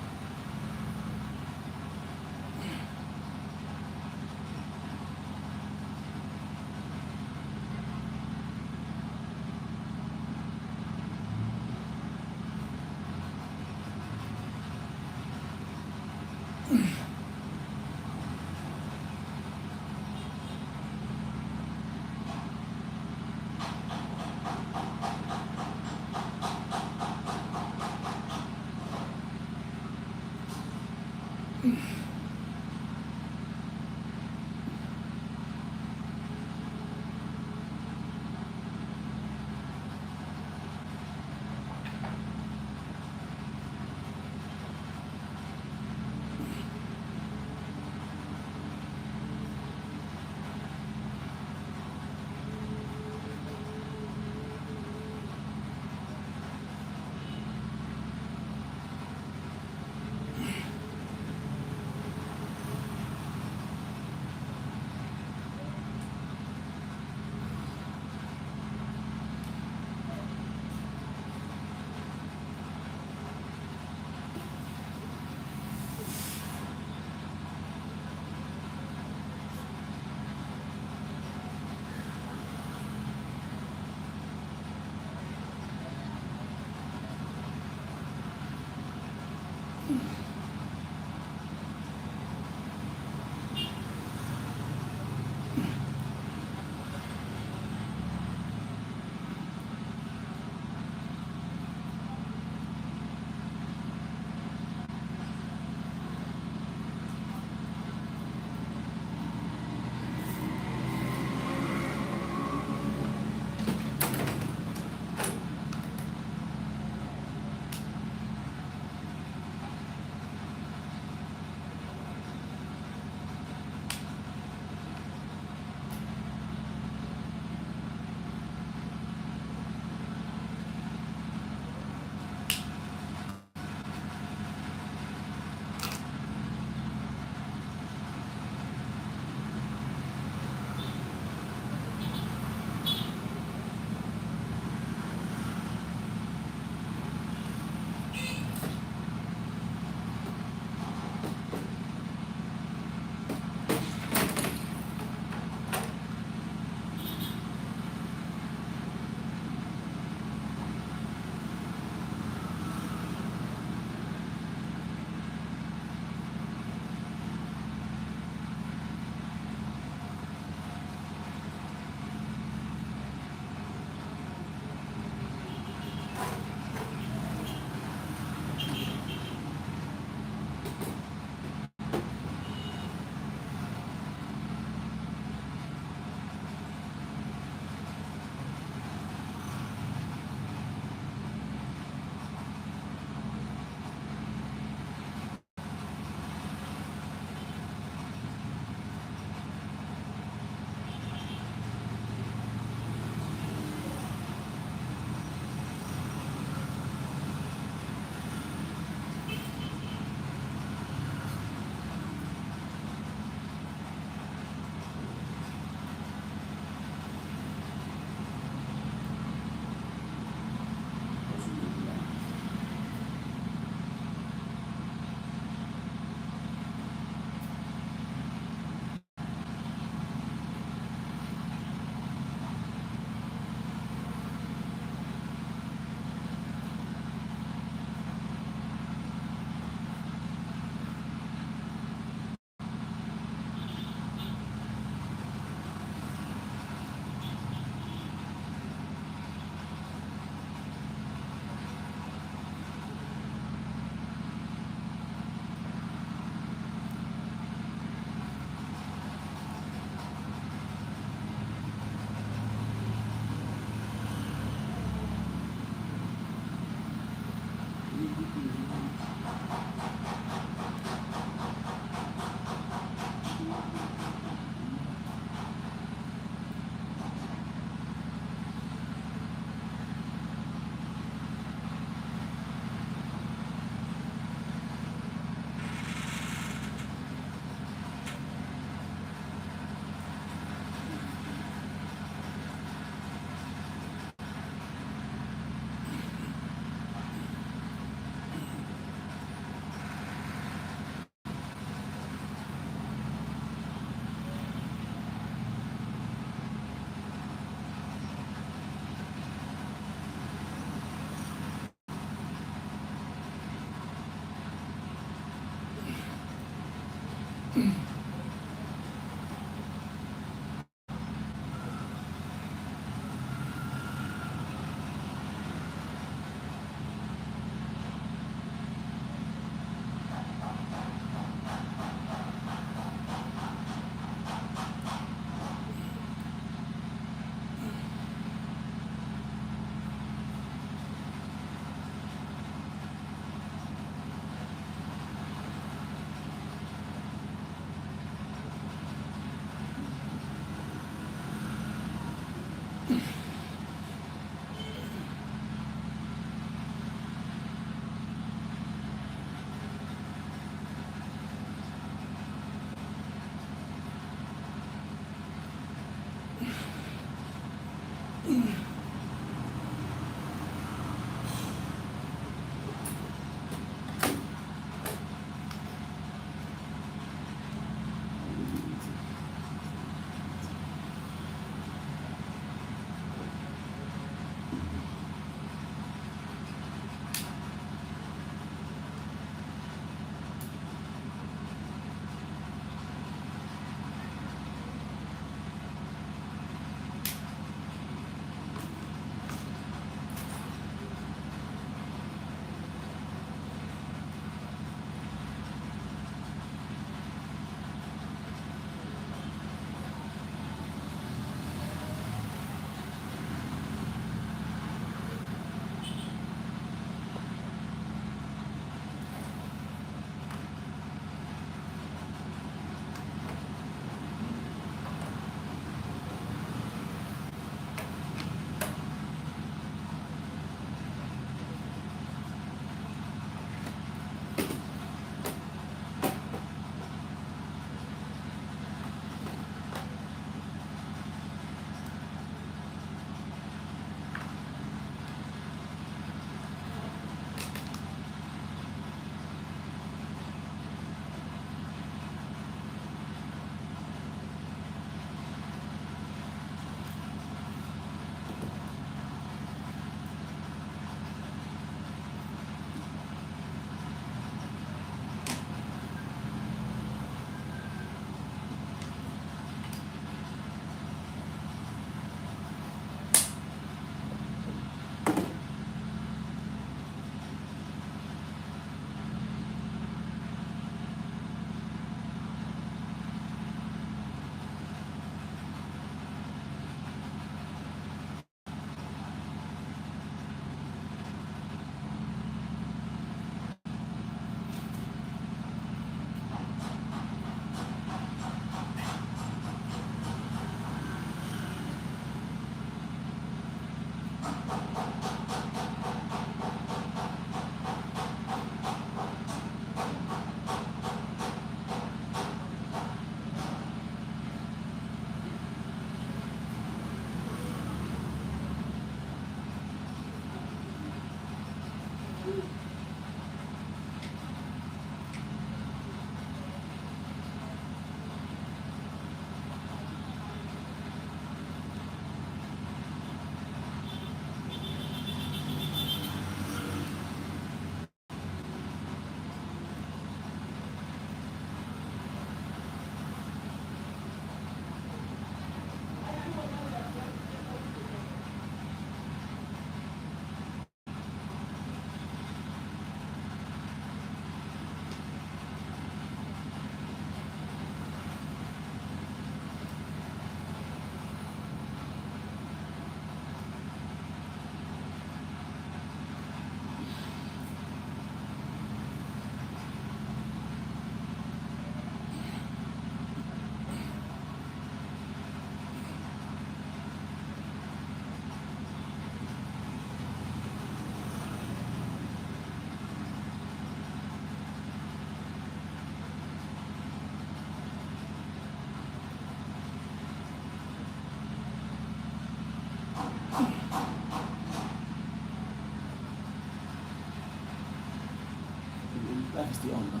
Life is still on now.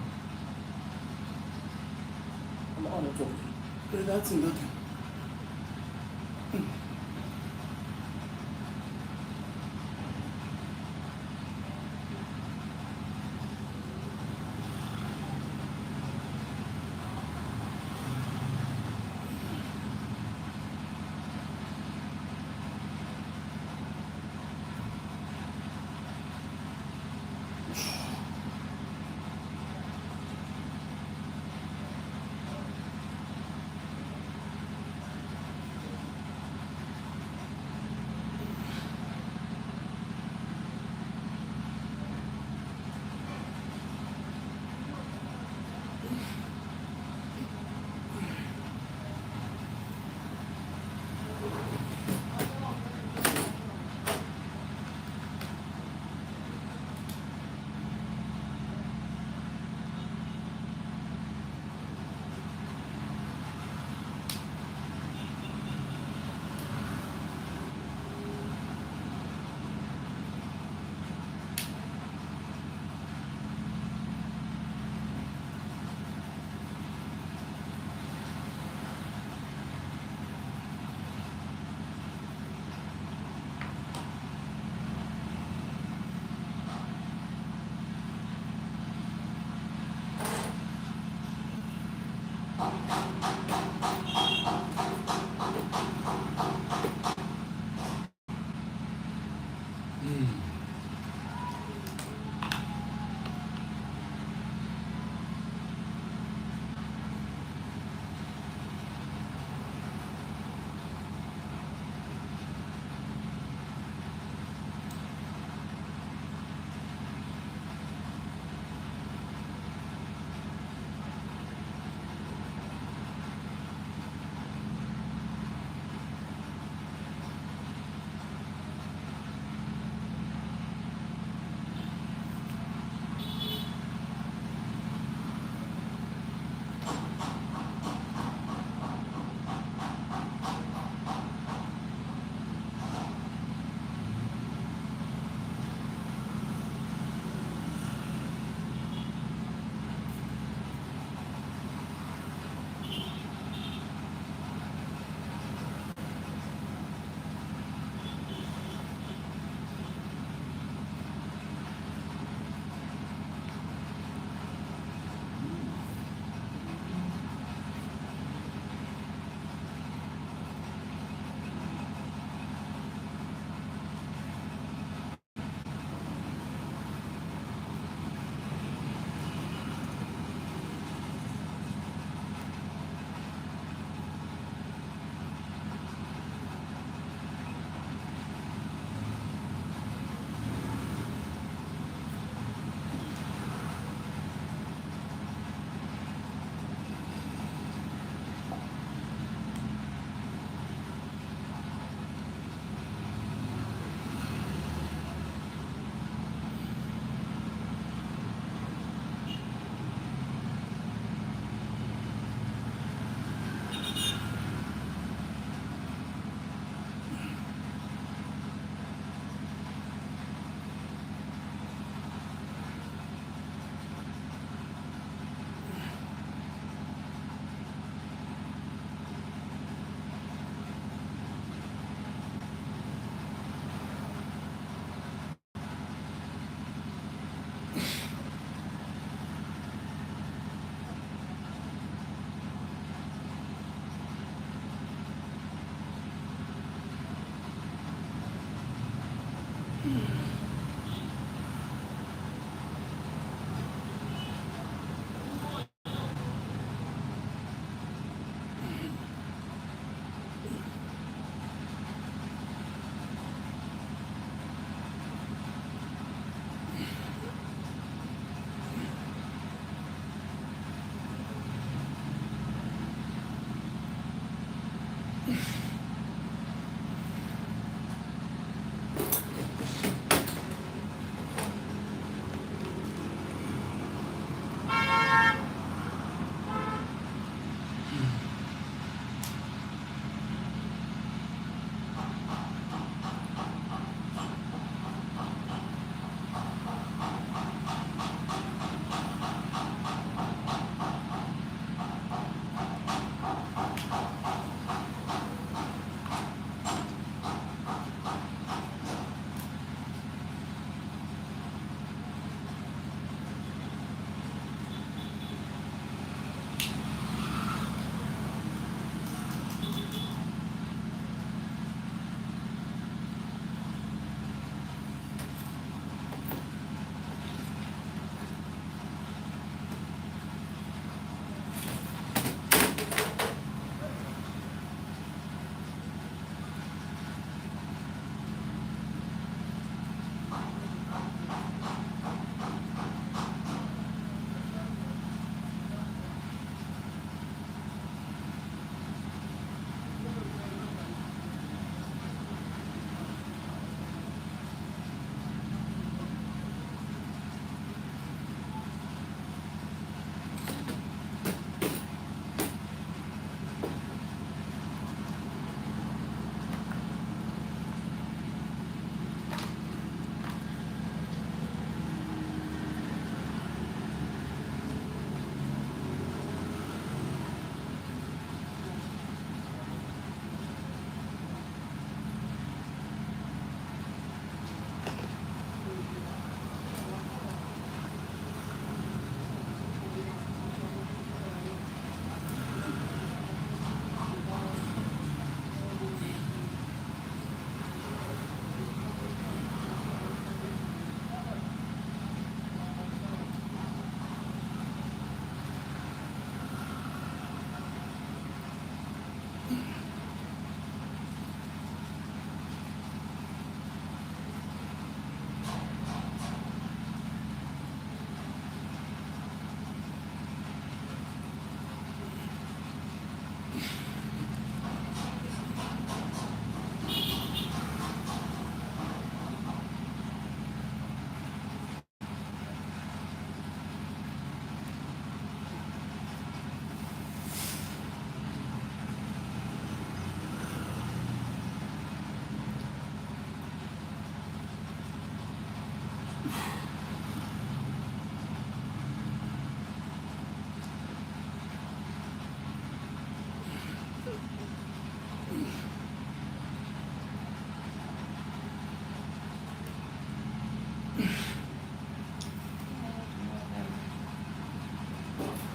I'm on the top. That's in that.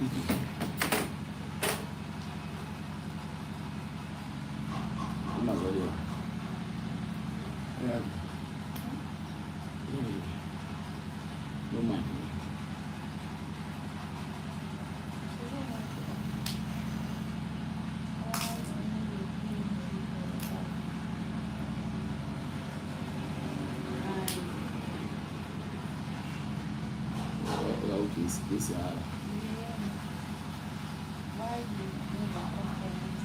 You must already. Yeah. Don't mind. Okay, it's Why you do the conference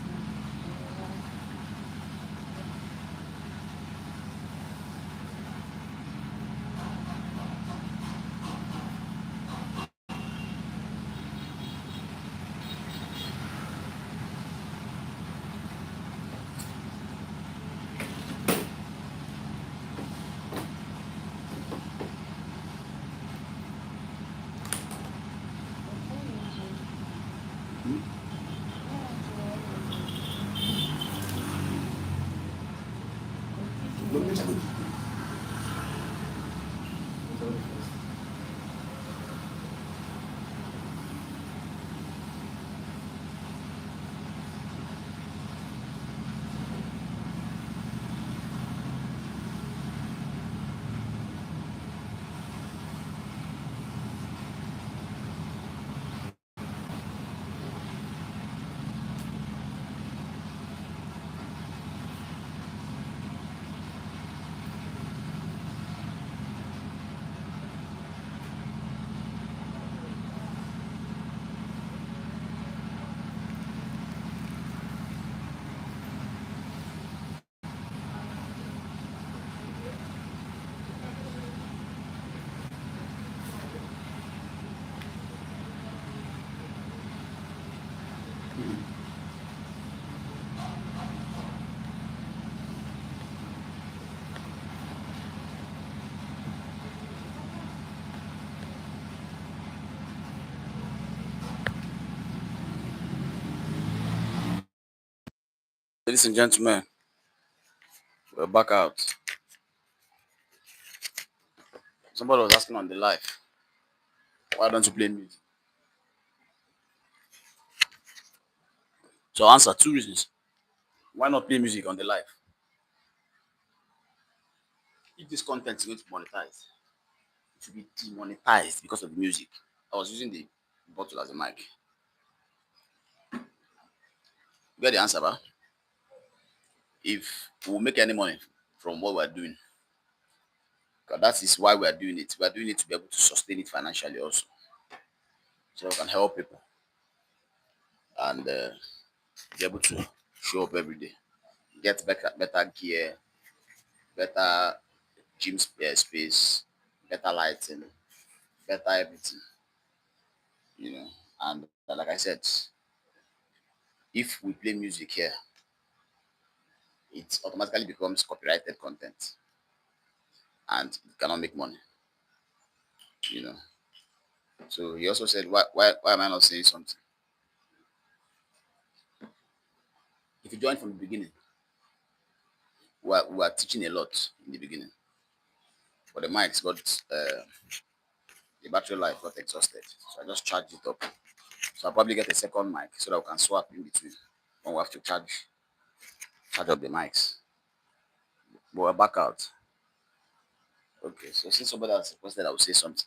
Don't mention it. Ladies and gentlemen, we're back out. Somebody was asking on the live, why don't you play music? So I'll answer two reasons. Why not play music on the live? If this content is going to monetize, it should be demonetized because of the music. I was using the bottle as a mic. You get the answer, ba? If we'll make any money from what we're doing, because that is why we are doing it. We are doing it to be able to sustain it financially also. So we can help people and be able to show up every day. Get better gear, better gym space, better lighting, better everything, And like I said, if we play music here, it automatically becomes copyrighted content and it cannot make money, you know. So he also said, why am I not saying something? If you join from the beginning, we are teaching a lot in the beginning, but the mics got the battery life got exhausted, so I just charged it up. So I'll probably get a second mic so that we can swap in between when we have to charge up the mics. But we're back out. Okay, so since somebody has requested, I will say something.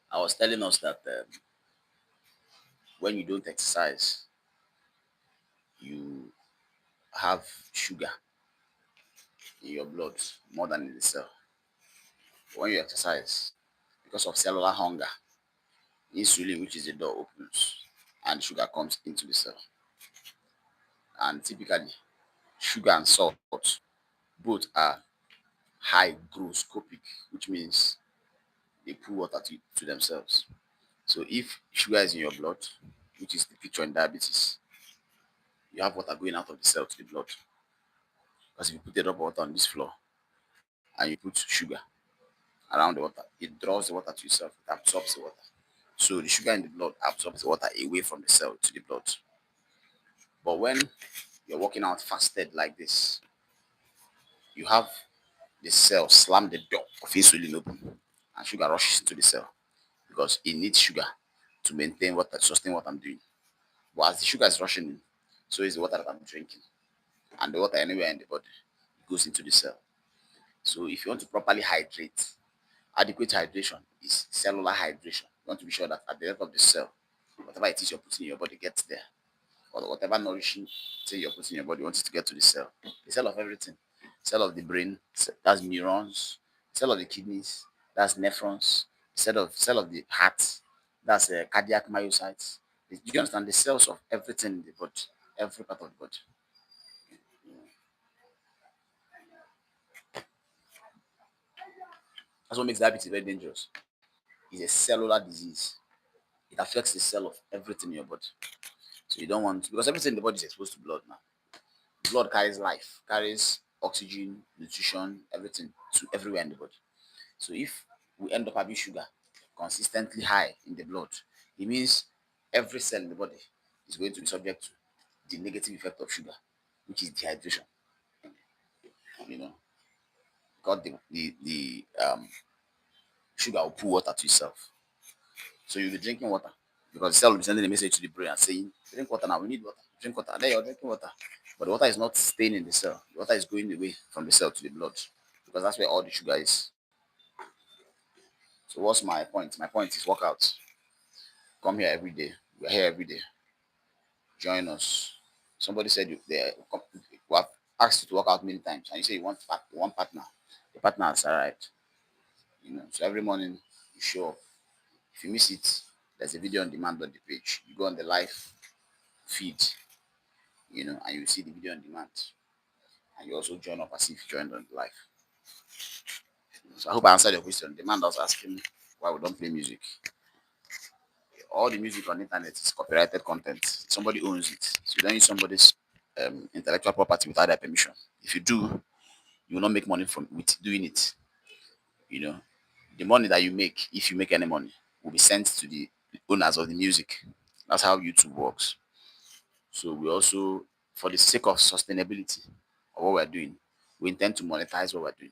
I was telling us that when you don't exercise, you have sugar in your blood more than in the cell. When you exercise, because of cellular hunger, insulin, which is the door, opens and sugar comes into the cell. And typically, sugar and salt both are hygroscopic, which means they pull water to themselves. So if sugar is in your blood, which is the picture in diabetes, you have water going out of the cell to the blood. Because if you put a drop of water on this floor and you put sugar around the water, it draws the water to itself, it absorbs the water. So the sugar in the blood absorbs the water away from the cell to the blood. But when you're working out fasted like this, you have the cell slam the door of insulin open and sugar rushes into the cell because it needs sugar to maintain what sustain what I'm doing. But as the sugar is rushing in, so is the water that I'm drinking. And the water anywhere in the body goes into the cell. So if you want to properly hydrate, adequate hydration is cellular hydration. You want to be sure that at the end of the cell, whatever it is you're putting in your body gets there. Or whatever nourishing thing you're putting in your body, you want it to get to the cell. The cell of everything. Cell of the brain, that's neurons. Cell of the kidneys, that's nephrons. Cell of the heart, that's cardiac myocytes. Do you understand? The cells of everything in the body, every part of the body. That's what makes diabetes very dangerous. It's a cellular disease. It affects the cell of everything in your body. So you don't want, because everything in the body is exposed to blood now. Blood carries life, carries oxygen, nutrition, everything to everywhere in the body. So if we end up having sugar consistently high in the blood, it means every cell in the body is going to be subject to the negative effect of sugar, which is dehydration. You know, because the sugar will pull water to itself. So you'll be drinking water because the cell will be sending a message to the brain and saying, drink water now, we need water, drink water. And then you're drinking water. But the water is not staying in the cell. The water is going away from the cell to the blood because that's where all the sugar is. So what's my point? My point is workout. Come here every day. We're here every day. Join us. Somebody said we have asked you to work out many times, and you say you want one partner. The partner has arrived. So every morning you show up. If you miss it, there's a video on demand on the page. You go on the live feed, and you see the video on demand, and you also join up as if you joined on the live. So I hope I answered your question. The man that was asking why we don't play music. All the music on the internet is copyrighted content. Somebody owns it. So you don't use somebody's intellectual property without their permission. If you do, you will not make money from with doing it. You know, the money that you make, if you make any money, will be sent to the owners of the music. That's how YouTube works. So we also, for the sake of sustainability of what we're doing, we intend to monetize what we're doing.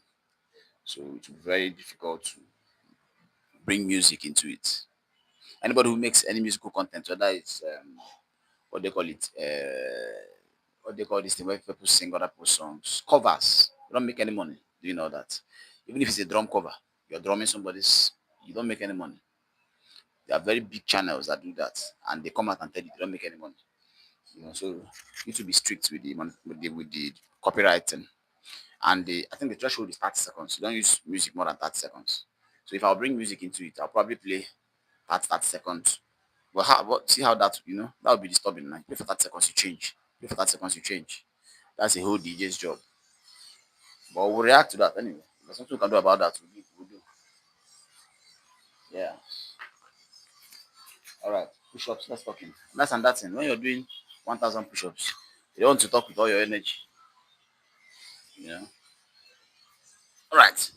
So it will be very difficult to bring music into it. Anybody who makes any musical content, whether it's what they call it, what they call this thing where people sing other people's songs, covers. You don't make any money doing all that. Even if it's a drum cover, you're drumming somebody's, you don't make any money. There are very big channels that do that, and they come out and tell you they don't make any money. So you need to be strict with the copywriting. And I think the threshold is 30 seconds. You don't use music more than 30 seconds. So if I'll bring music into it, I'll probably play 30 seconds. See how that would be disturbing. Like, play for 30 seconds, you change. Play for 30 seconds, you change. That's a whole DJ's job. But we'll react to that anyway. There's something we can do about that. We'll do. Yeah. All right. Push-ups. Let's talk in. That's and that thing. When you're doing 1,000 push-ups, you don't want to talk with all your energy. You know. All right.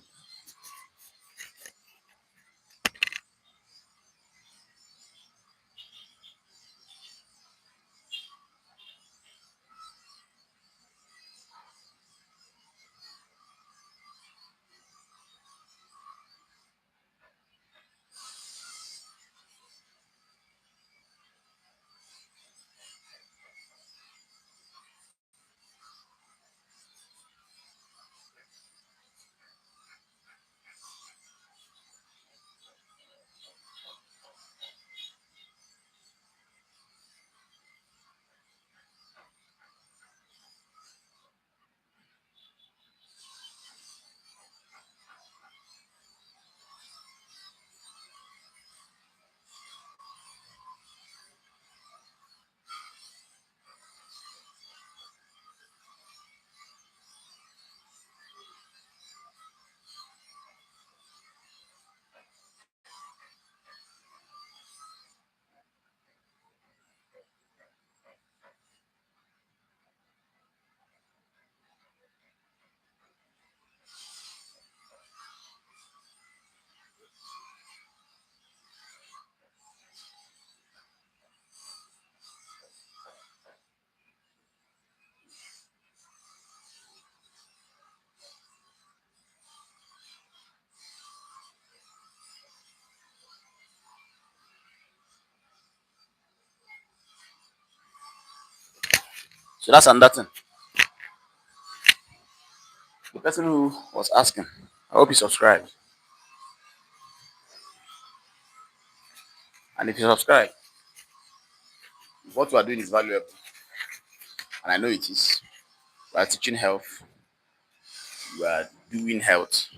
So that's another thing. The person who was asking, I hope you subscribe. And if you subscribe, what we are doing is valuable. And I know it is. We are teaching health. We are doing health.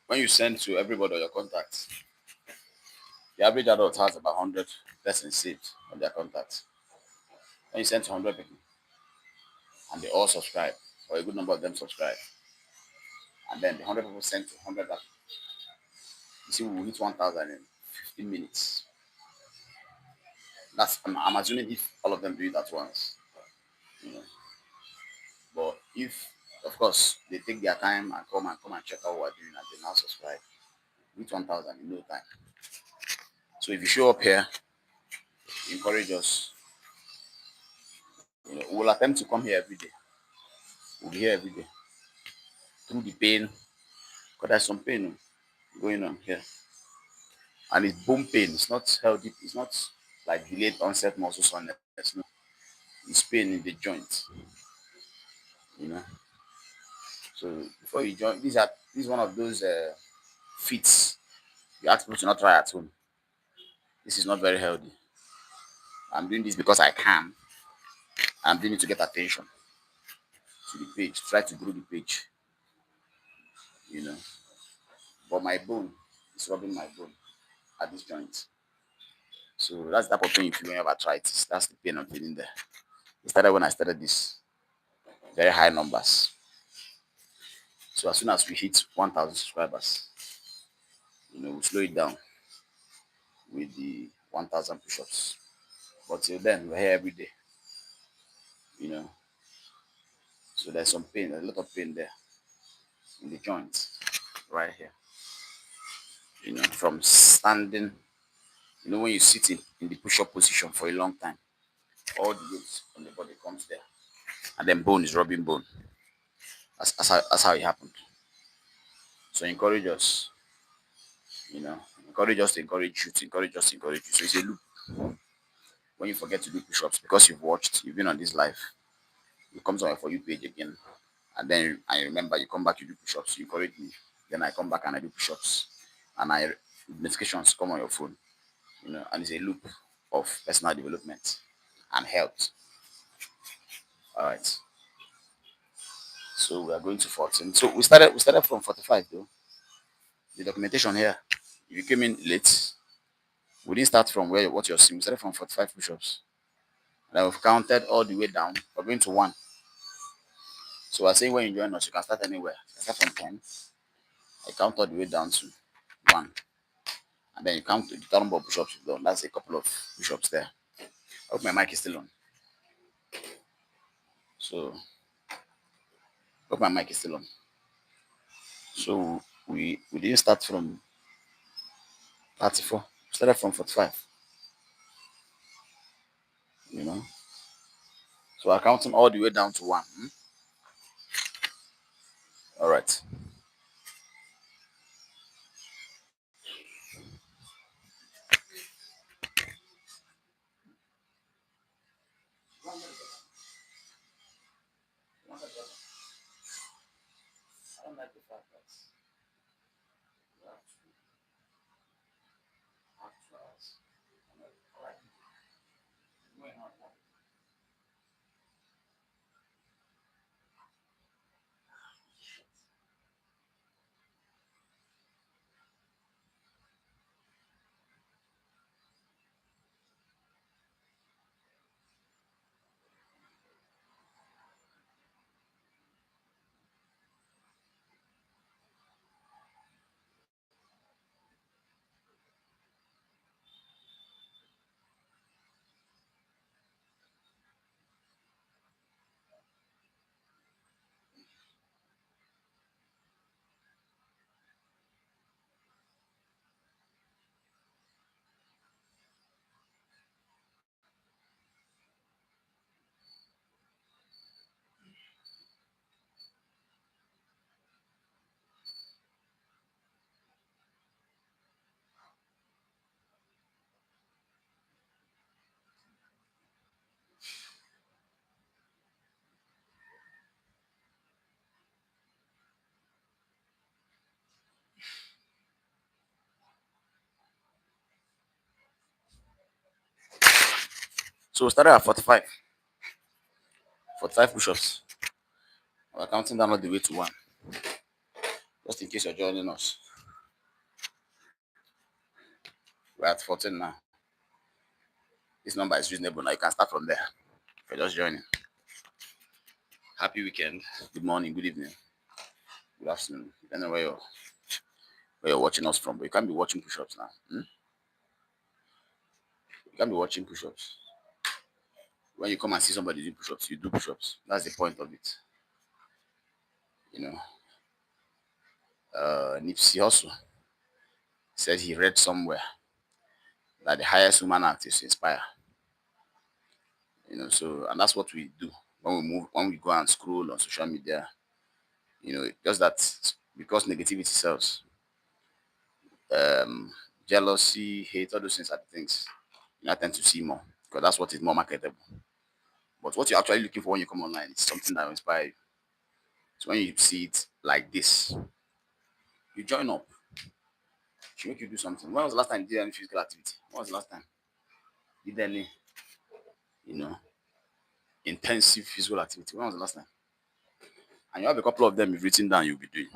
When you send to everybody or your contacts, the average adult has about 100 persons saved on their contacts. When you send to 100 people and they all subscribe, or a good number of them subscribe, and then the 100 people send to 100 people, you see, we will hit 1,000 in 15 minutes. I'm assuming if all of them do it at once. You know. But if, of course, they take their time and come and check out what we're doing and they now subscribe, hit 1,000 in no time. So if you show up here, encourage us. We'll attempt to come here every day. We'll be here every day. Through the pain, because there's some pain going on here. And it's bone pain. It's not healthy. It's not like delayed onset muscle soreness. No. It's pain in the joint. You know. So before you join, this is one of those feats you ask people to not try at home. This is not very healthy. I'm doing this because I can. I'm doing it to get attention to the page, try to grow the page, you know. But my bone is rubbing my bone at this joint. So that's the type of pain you feel when you have arthritis. That's the pain I'm feeling there. It started when I started this. Very high numbers. So as soon as we hit 1,000 subscribers, we slow it down with the 1,000 push-ups. But till then, we're here every day, you know. So there's some pain, a lot of pain there in the joints, right here. From standing, when you sit in the push-up position for a long time, all the weight on the body comes there. And then bone is rubbing bone. That's how it happened. So encourage us, encourage us to encourage you, to encourage us to encourage you. So it's a loop. When you forget to do push-ups because you've been on this life, it comes on your For You page again. And then I remember you come back, you do push-ups, you encourage me. Then I come back and I do push-ups. And notifications come on your phone, and it's a loop of personal development and health. All right. So we are going to 14. So we started from 45 though. The documentation here. If you came in late, we didn't start from what you're seeing. We started from 45 push-ups. And we've counted all the way down. We're going to 1. So we're saying when you join us, you can start anywhere. You can start from 10. I count all the way down to 1. And then you count the total number of push-ups you've done. That's a couple of push-ups there. I hope my mic is still on. So hope my mic is still on. So we didn't start from 34. We started from 45. You know. So we're counting all the way down to 1. All right. I don't like the fact that you have to have 2 hours. All right. Going on. So we started at 45. 45 push-ups. We're counting down all the way to one. Just in case you're joining us. We're at 14 now. This number is reasonable now. You can start from there. If you're just joining. Happy weekend. Good morning, good evening, good afternoon. Depending on where you're watching us from. But you can't be watching push-ups now. You can't be watching push-ups. When you come and see somebody doing push-ups, you do push-ups. That's the point of it. You know. Nipsey also said he read somewhere that the highest human act is to inspire. So and that's what we do when we go and scroll on social media. Just that because negativity sells. Um, Jealousy, hate, all those things are the things I tend to see more because that's what is more marketable. But what you're actually looking for when you come online is something that will inspire you. So when you see it like this, you join up. It should make you do something. When was the last time you did any physical activity? When was the last time you did any, you know, intensive physical activity? When was the last time? And you have a couple of them you've written down you'll be doing.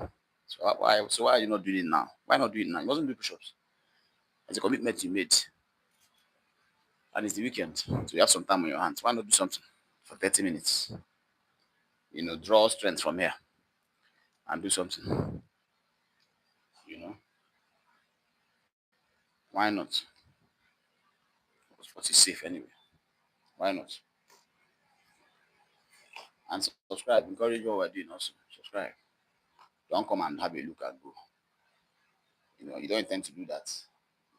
So why are you not doing it now? Why not do it now? You wasn't doing push-ups. It's a commitment you made. And it's the weekend. So you have some time on your hands. Why not do something for 30 minutes? Draw strength from here and do something. You know, why not? But it's safe anyway. Why not? And subscribe. Encourage what we're doing also. Subscribe. Don't come and have a look and go. You don't intend to do that.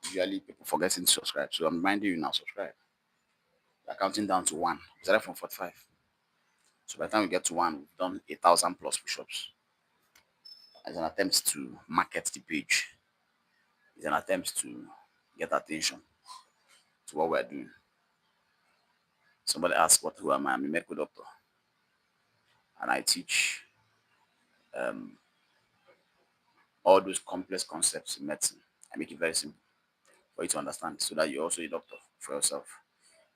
Usually people forgetting to subscribe. So I'm reminding you now, subscribe. We're counting down to one. We started from 45. So by the time we get to one, we've done 8,000 plus push-ups. As an attempt to market the page. It's an attempt to get attention to what we're doing. Somebody asked who am I? I'm a medical doctor. And I teach all those complex concepts in medicine. I make it very simple for you to understand so that you're also a doctor for yourself.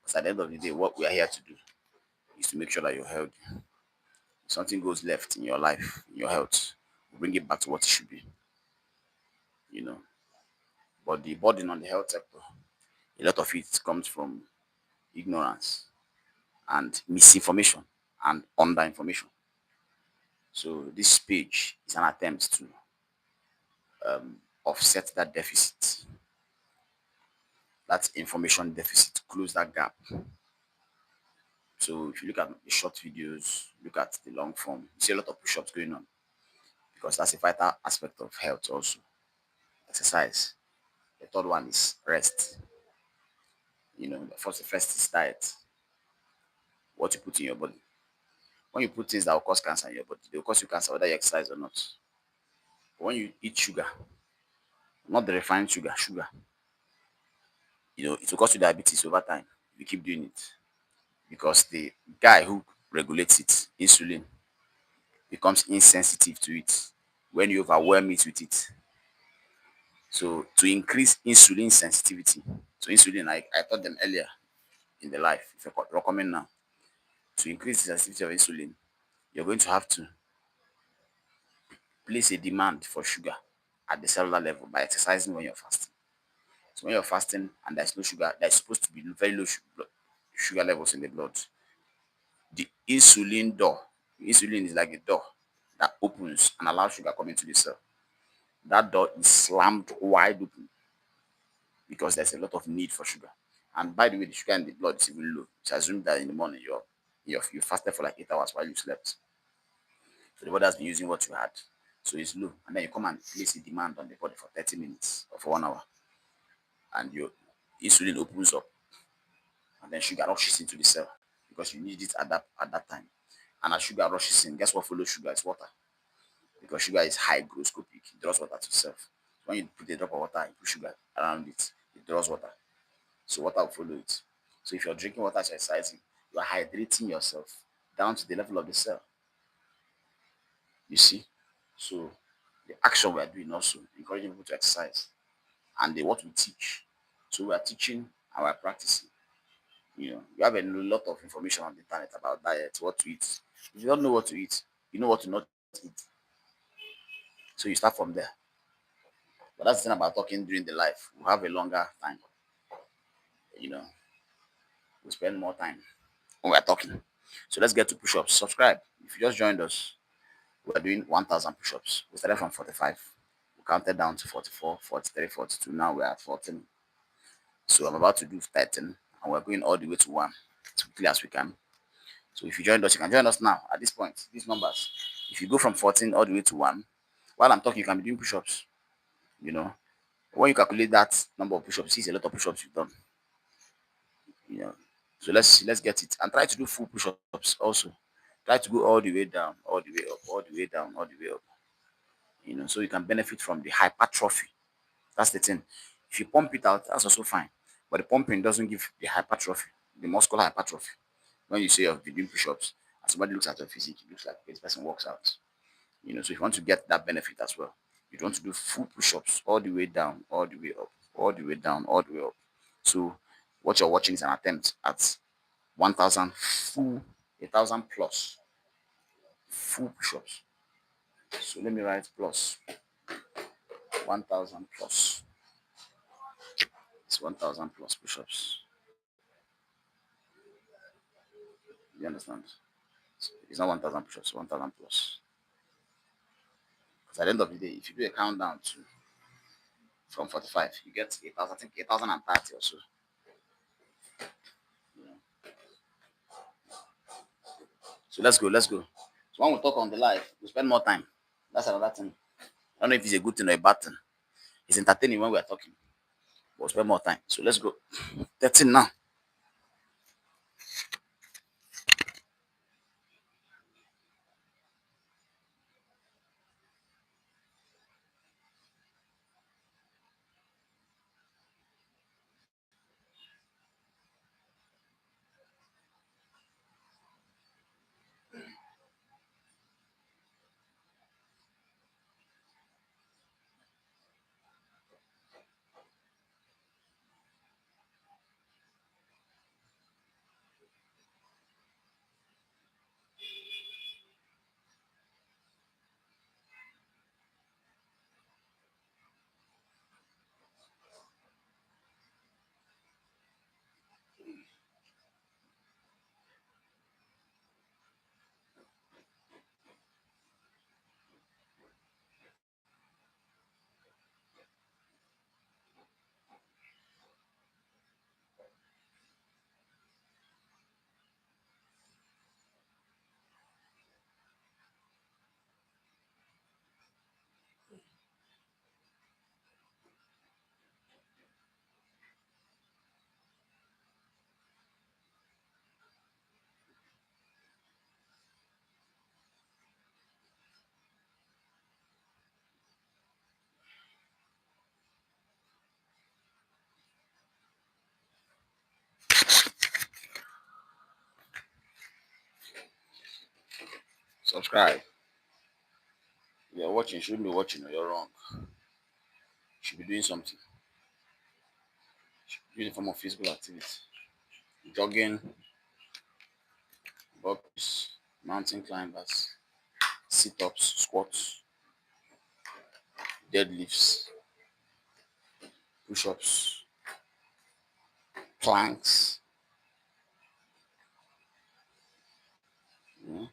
Because at the end of the day, what we are here to do is to make sure that you're healthy. If something goes left in your life, in your health, we bring it back to what it should be. You know. But the burden on the health sector, a lot of it comes from ignorance and misinformation and underinformation. So this page is an attempt to offset that deficit, that information deficit, close that gap. So if you look at the short videos, look at the long form, you see a lot of push-ups going on because that's a vital aspect of health also. Exercise. The third one is rest. The first is diet. What you put in your body. When you put things that will cause cancer in your body, they will cause you cancer whether you exercise or not. But when you eat sugar, not the refined sugar, it will cause you diabetes over time if you keep doing it. Because the guy who regulates it, insulin, becomes insensitive to it when you overwhelm it with it. So to increase insulin sensitivity, so insulin, I taught them earlier in the life, if I recommend now, to increase the sensitivity of insulin, you're going to have to place a demand for sugar at the cellular level by exercising when you're fasting. So when you're fasting and there's no sugar, there's supposed to be very low sugar levels in the blood. The insulin is like a door that opens and allows sugar come into the cell. That door is slammed wide open because there's a lot of need for sugar. And by the way, the sugar in the blood is even low. It's assumed that in the morning you fasted for like 8 hours while you slept. So the body has been using what you had. So it's low. And then you come and place a demand on the body for 30 minutes or for 1 hour. And your insulin opens up. And then sugar rushes into the cell because you need it at that time. And as sugar rushes in, guess what follows sugar? It's water. Because sugar is hygroscopic. It draws water to itself. When you put a drop of water, you put sugar around it, it draws water. So water will follow it. So if you're drinking water as you're exercising, you are hydrating yourself down to the level of the cell. You see? So the action we are doing also encouraging people to exercise and what we teach. So we are teaching and we are practicing. You have a lot of information on the internet about diet, what to eat. If you don't know what to eat, you know what to not eat. So you start from there. But that's the thing about talking during the life. We have a longer time. You know, we spend more time when we're talking. So let's get to push-ups. Subscribe. If you just joined us, we're doing 1,000 push-ups. We started from 45. We counted down to 44, 43, 42. Now we're at 14. So I'm about to do 13, and we're going all the way to 1 as quickly as we can. So if you joined us, you can join us now at this point, these numbers. If you go from 14 all the way to 1, while I'm talking, you can be doing push-ups. You know, when you calculate that number of push-ups, it's a lot of push-ups you've done. You know, so let's get it and try to do full push-ups also. Try to go all the way down, all the way up, all the way down, all the way up. So you can benefit from the hypertrophy. That's the thing. If you pump it out, that's also fine. But the pumping doesn't give the hypertrophy, the muscular hypertrophy. When you say you're doing push-ups and somebody looks at your physique, it looks like this person works out. So if you want to get that benefit as well, you want to do full push-ups all the way down, all the way up, all the way down, all the way up. So what you're watching is an attempt at 1,000 full, 1,000 plus full push-ups. So let me write plus 1,000 plus. It's 1,000 plus push-ups. You understand? It's not 1,000 push-ups, 1,000 plus. Because at the end of the day, if you do a countdown to from 45, you get 8,000, I think 8,030 or so. So let's go, let's go. So when we talk on the live, we spend more time. That's another thing. I don't know if it's a good thing or a bad thing. It's entertaining when we're talking, but we spend more time. So let's go. 13 now. Subscribe. You're watching, shouldn't be watching, or you're wrong. You should be doing something. Doing a form of physical activity. Jogging, burpees, mountain climbers, sit-ups, squats, deadlifts, push-ups, planks. You know?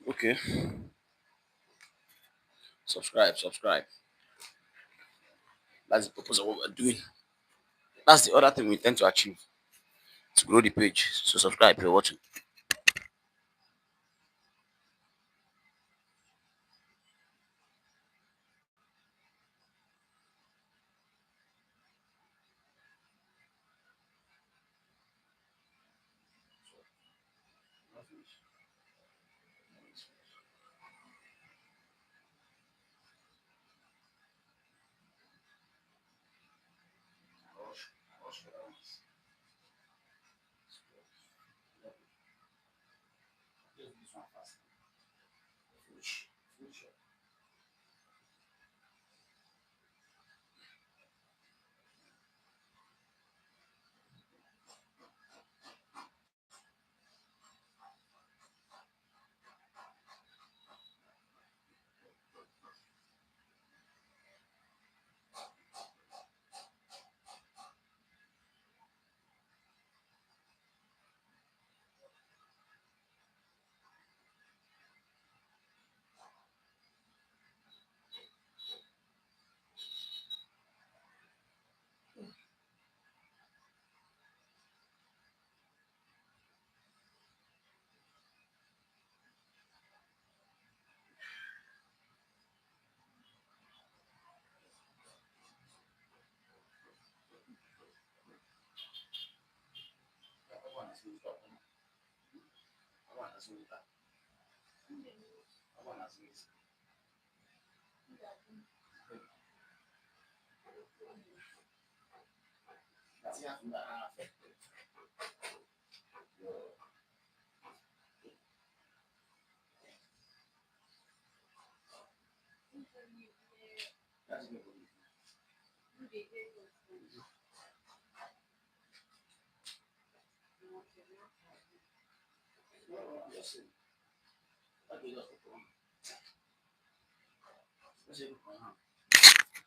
Okay. Subscribe, subscribe. That's the purpose of what we're doing. That's the other thing we intend to achieve, to grow the page. So subscribe if you're watching.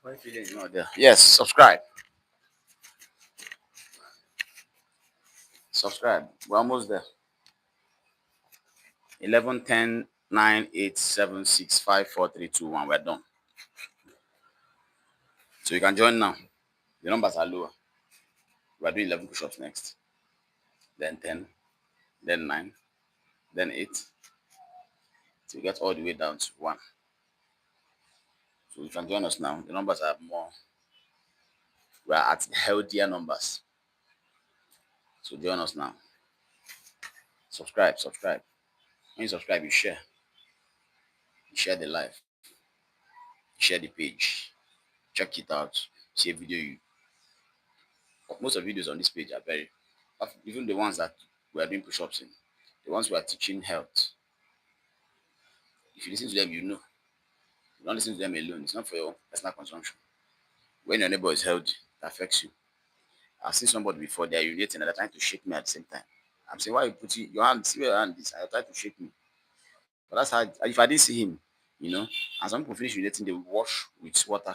Why feeling is not there? Yes, subscribe. Subscribe. We're almost there. 11, 10, 9, 8, 7, 6, 5, 4, 3, 2, 1. We're done. So you can join now. The numbers are lower. We're doing 11 push-ups next. Then 10, then 9, then 8. So you get all the way down to 1. So you can join us now. The numbers are more. We're at healthier numbers. So join us now. Subscribe, subscribe. When you subscribe, you share. You share the live. Share the page. Check it out. See a video. Most of the videos on this page are very, even the ones that we are doing push-ups in, the ones we are teaching health. If you listen to them, you know. You don't listen to them alone. It's not for your personal consumption. When your neighbor is healthy, it affects you. I've seen somebody before, they're urinating and they're trying to shake me at the same time. I'm saying, why you put your hand, see where your hand is, and you're trying to shake me. But that's how, if I didn't see him, and some people finish urinating, they wash with water.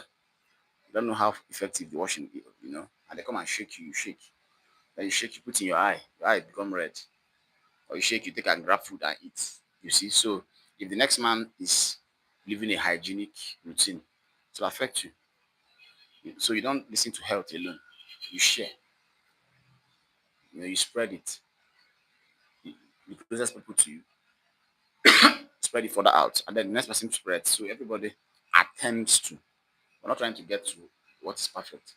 You don't know how effective the washing is, and they come and shake you, you shake. Then you shake, you put in your eye become red. Or you shake, you take and grab food and eat. You see, so if the next man is living a hygienic routine, it will affect you. So you don't listen to health alone. You share. You spread it. The closest people to you spread it further out, and then the next person spreads. So everybody attempts to. We're not trying to get to what is perfect.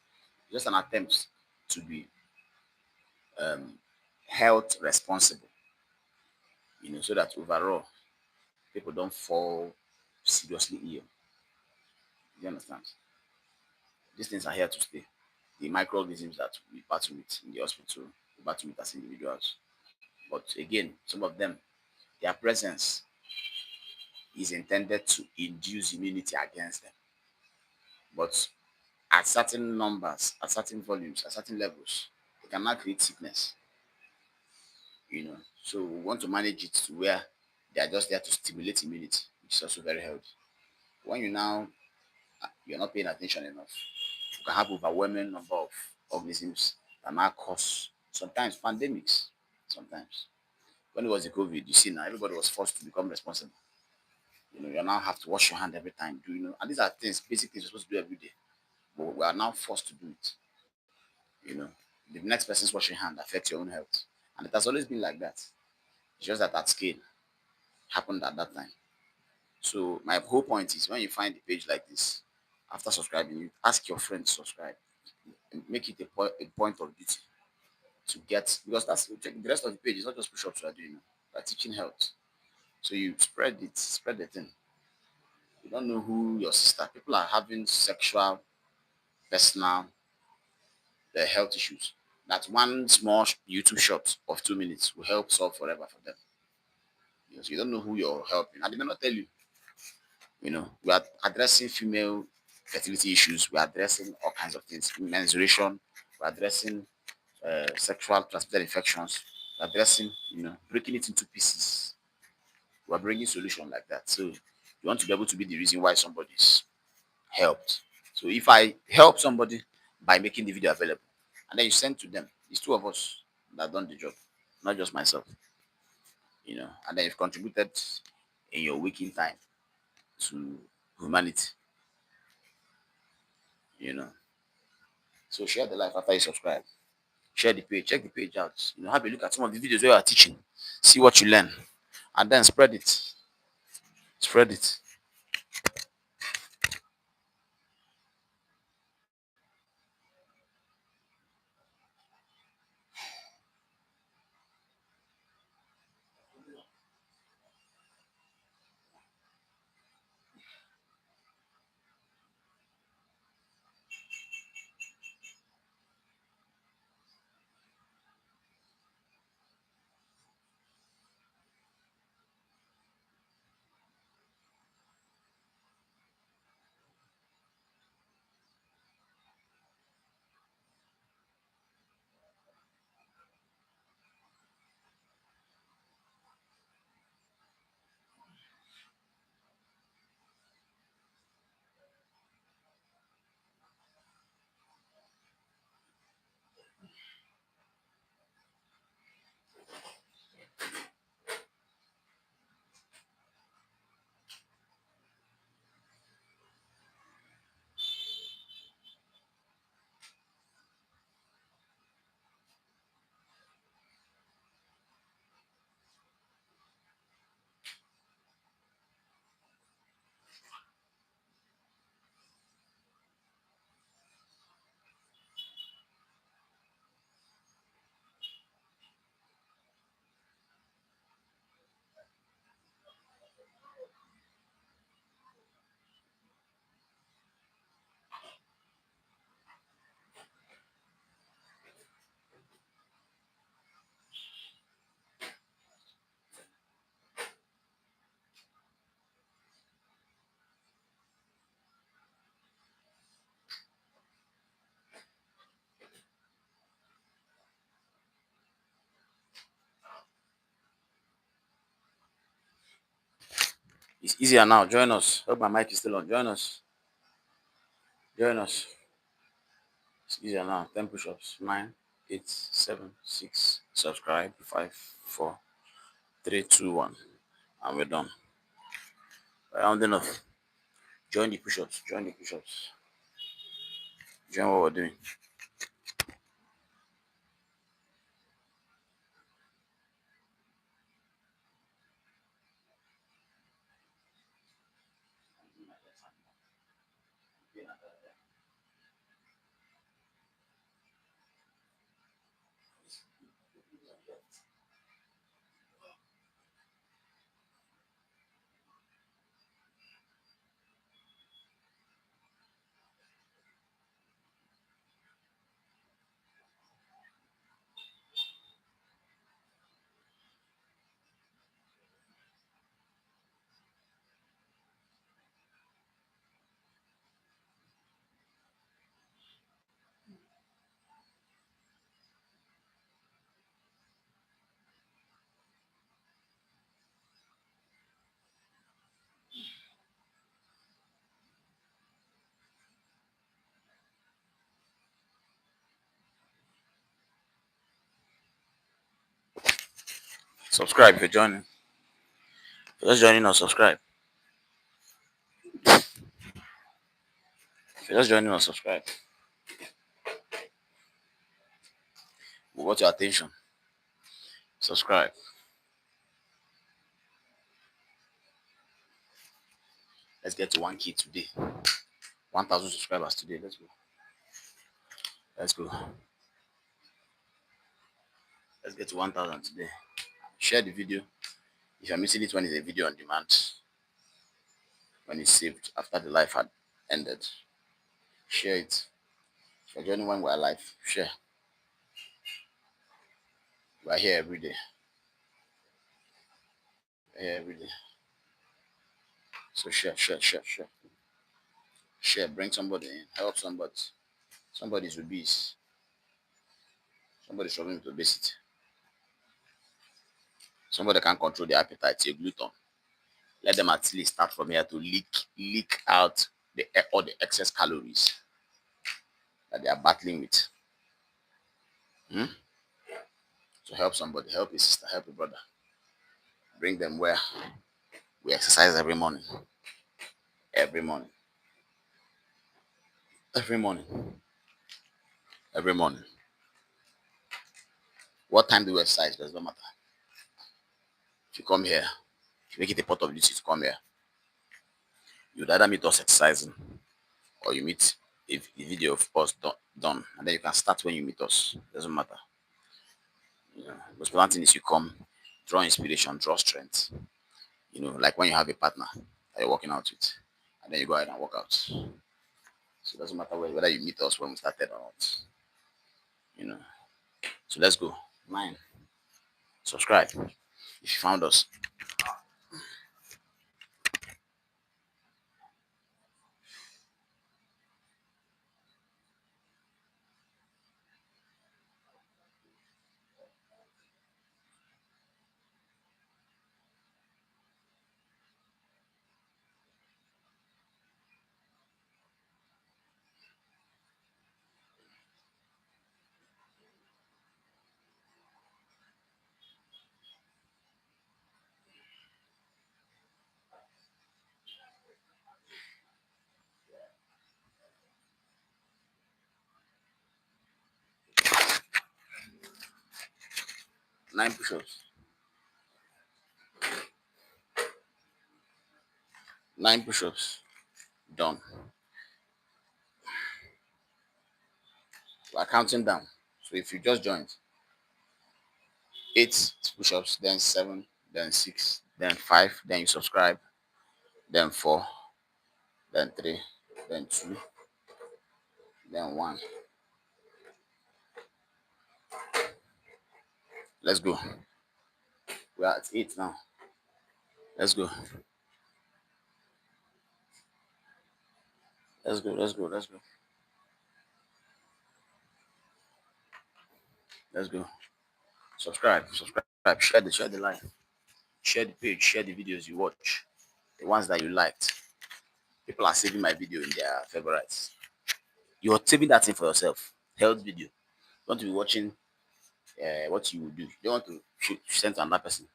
Just an attempt to be health responsible. So that overall people don't fall seriously ill. You understand? These things are here to stay. The microorganisms that we battle with in the hospital, we battle with as individuals. But again, some of them, their presence is intended to induce immunity against them. But at certain numbers, at certain volumes, at certain levels, they can now create sickness. So we want to manage it to where they are just there to stimulate immunity, which is also very healthy. When you're not paying attention enough, you can have overwhelming number of organisms that now cause sometimes pandemics. Sometimes when it was the COVID, you see now everybody was forced to become responsible. You now have to wash your hand every time. And these are things, basic things you're supposed to do every day. But we are now forced to do it. You know, the next person's washing hand affects your own health, and it has always been like that. It's just that scale happened at that time. So my whole point is when you find a page like this, after subscribing, you ask your friends to subscribe and make it a point of duty to get, because that's the rest of the page is not just push-ups we are doing, we are teaching health. So you spread the thing. You don't know who your sister. People are having sexual, personal, health issues. That one small YouTube shot of 2 minutes will help solve forever for them. So you don't know who you're helping, and they may not tell you. We are addressing female fertility issues. We are addressing all kinds of things, menstruation. We are addressing sexual transmitted infections. We are addressing, breaking it into pieces. We are bringing solution like that. So you want to be able to be the reason why somebody's helped. So if I help somebody by making the video available, and then you send to them, it's two of us that done the job, not just myself. And then you've contributed in your waking time to humanity. you know. So share the life after you subscribe. Share the page, check the page out. Have a look at some of the videos where you are teaching. See what you learn. And then spread it. Spread it. It's easier now. Join us. Hope my mic is still on. Join us. Join us. It's easier now. 10 push-ups. 9, 8, 7, 6. Subscribe. 5, 4, 3, 2, 1. And we're done. Rounding off. Join the push-ups. Join the push-ups. Join what we're doing. Subscribe if you're joining. If you're just joining us, subscribe. If you're just joining us, subscribe. We got your attention. Subscribe. Let's get to 1K today. 1,000 subscribers today. Let's go. Let's go. Let's get to 1,000 today. Share the video. If you're missing it when it's a video on demand, when it's saved after the live had ended, share it. If you're joining when we're live, share. We're here every day. We're here every day. So share, share, share, share. Share. Bring somebody in. Help somebody. Somebody's obese. Somebody's struggling with obesity. Somebody can't control their appetite. A gluten. Let them at least start from here to leak out all the excess calories that they are battling with. So help somebody, help a sister, help a brother. Bring them where we exercise every morning. Every morning. Every morning. Every morning. What time do you exercise? Does not matter. If you come here, if you make it a part of duty to come here, you'd either meet us exercising or you meet a video of us done. And then you can start when you meet us. Doesn't matter. Most important thing is you come, draw inspiration, draw strength. Like when you have a partner that you're working out with, and then you go ahead and work out. So it doesn't matter whether you meet us when we started or not. So let's go. 9. Subscribe if you found us. 9 push-ups. 9 push-ups. Done. We're counting down. So if you just joined, 8 push-ups, then 7, then 6, then 5, then you subscribe, then 4, then 3, then 2, then 1. Let's go. We're at 8 now. Let's go. Let's go. Let's go. Let's go. Let's go. Subscribe. Subscribe. Share the live. Share the page. Share the videos you watch. the ones that you liked. People are saving my video in their favorites. You're saving that thing for yourself. Health video. You want to be watching what you will do. You don't want to send to another person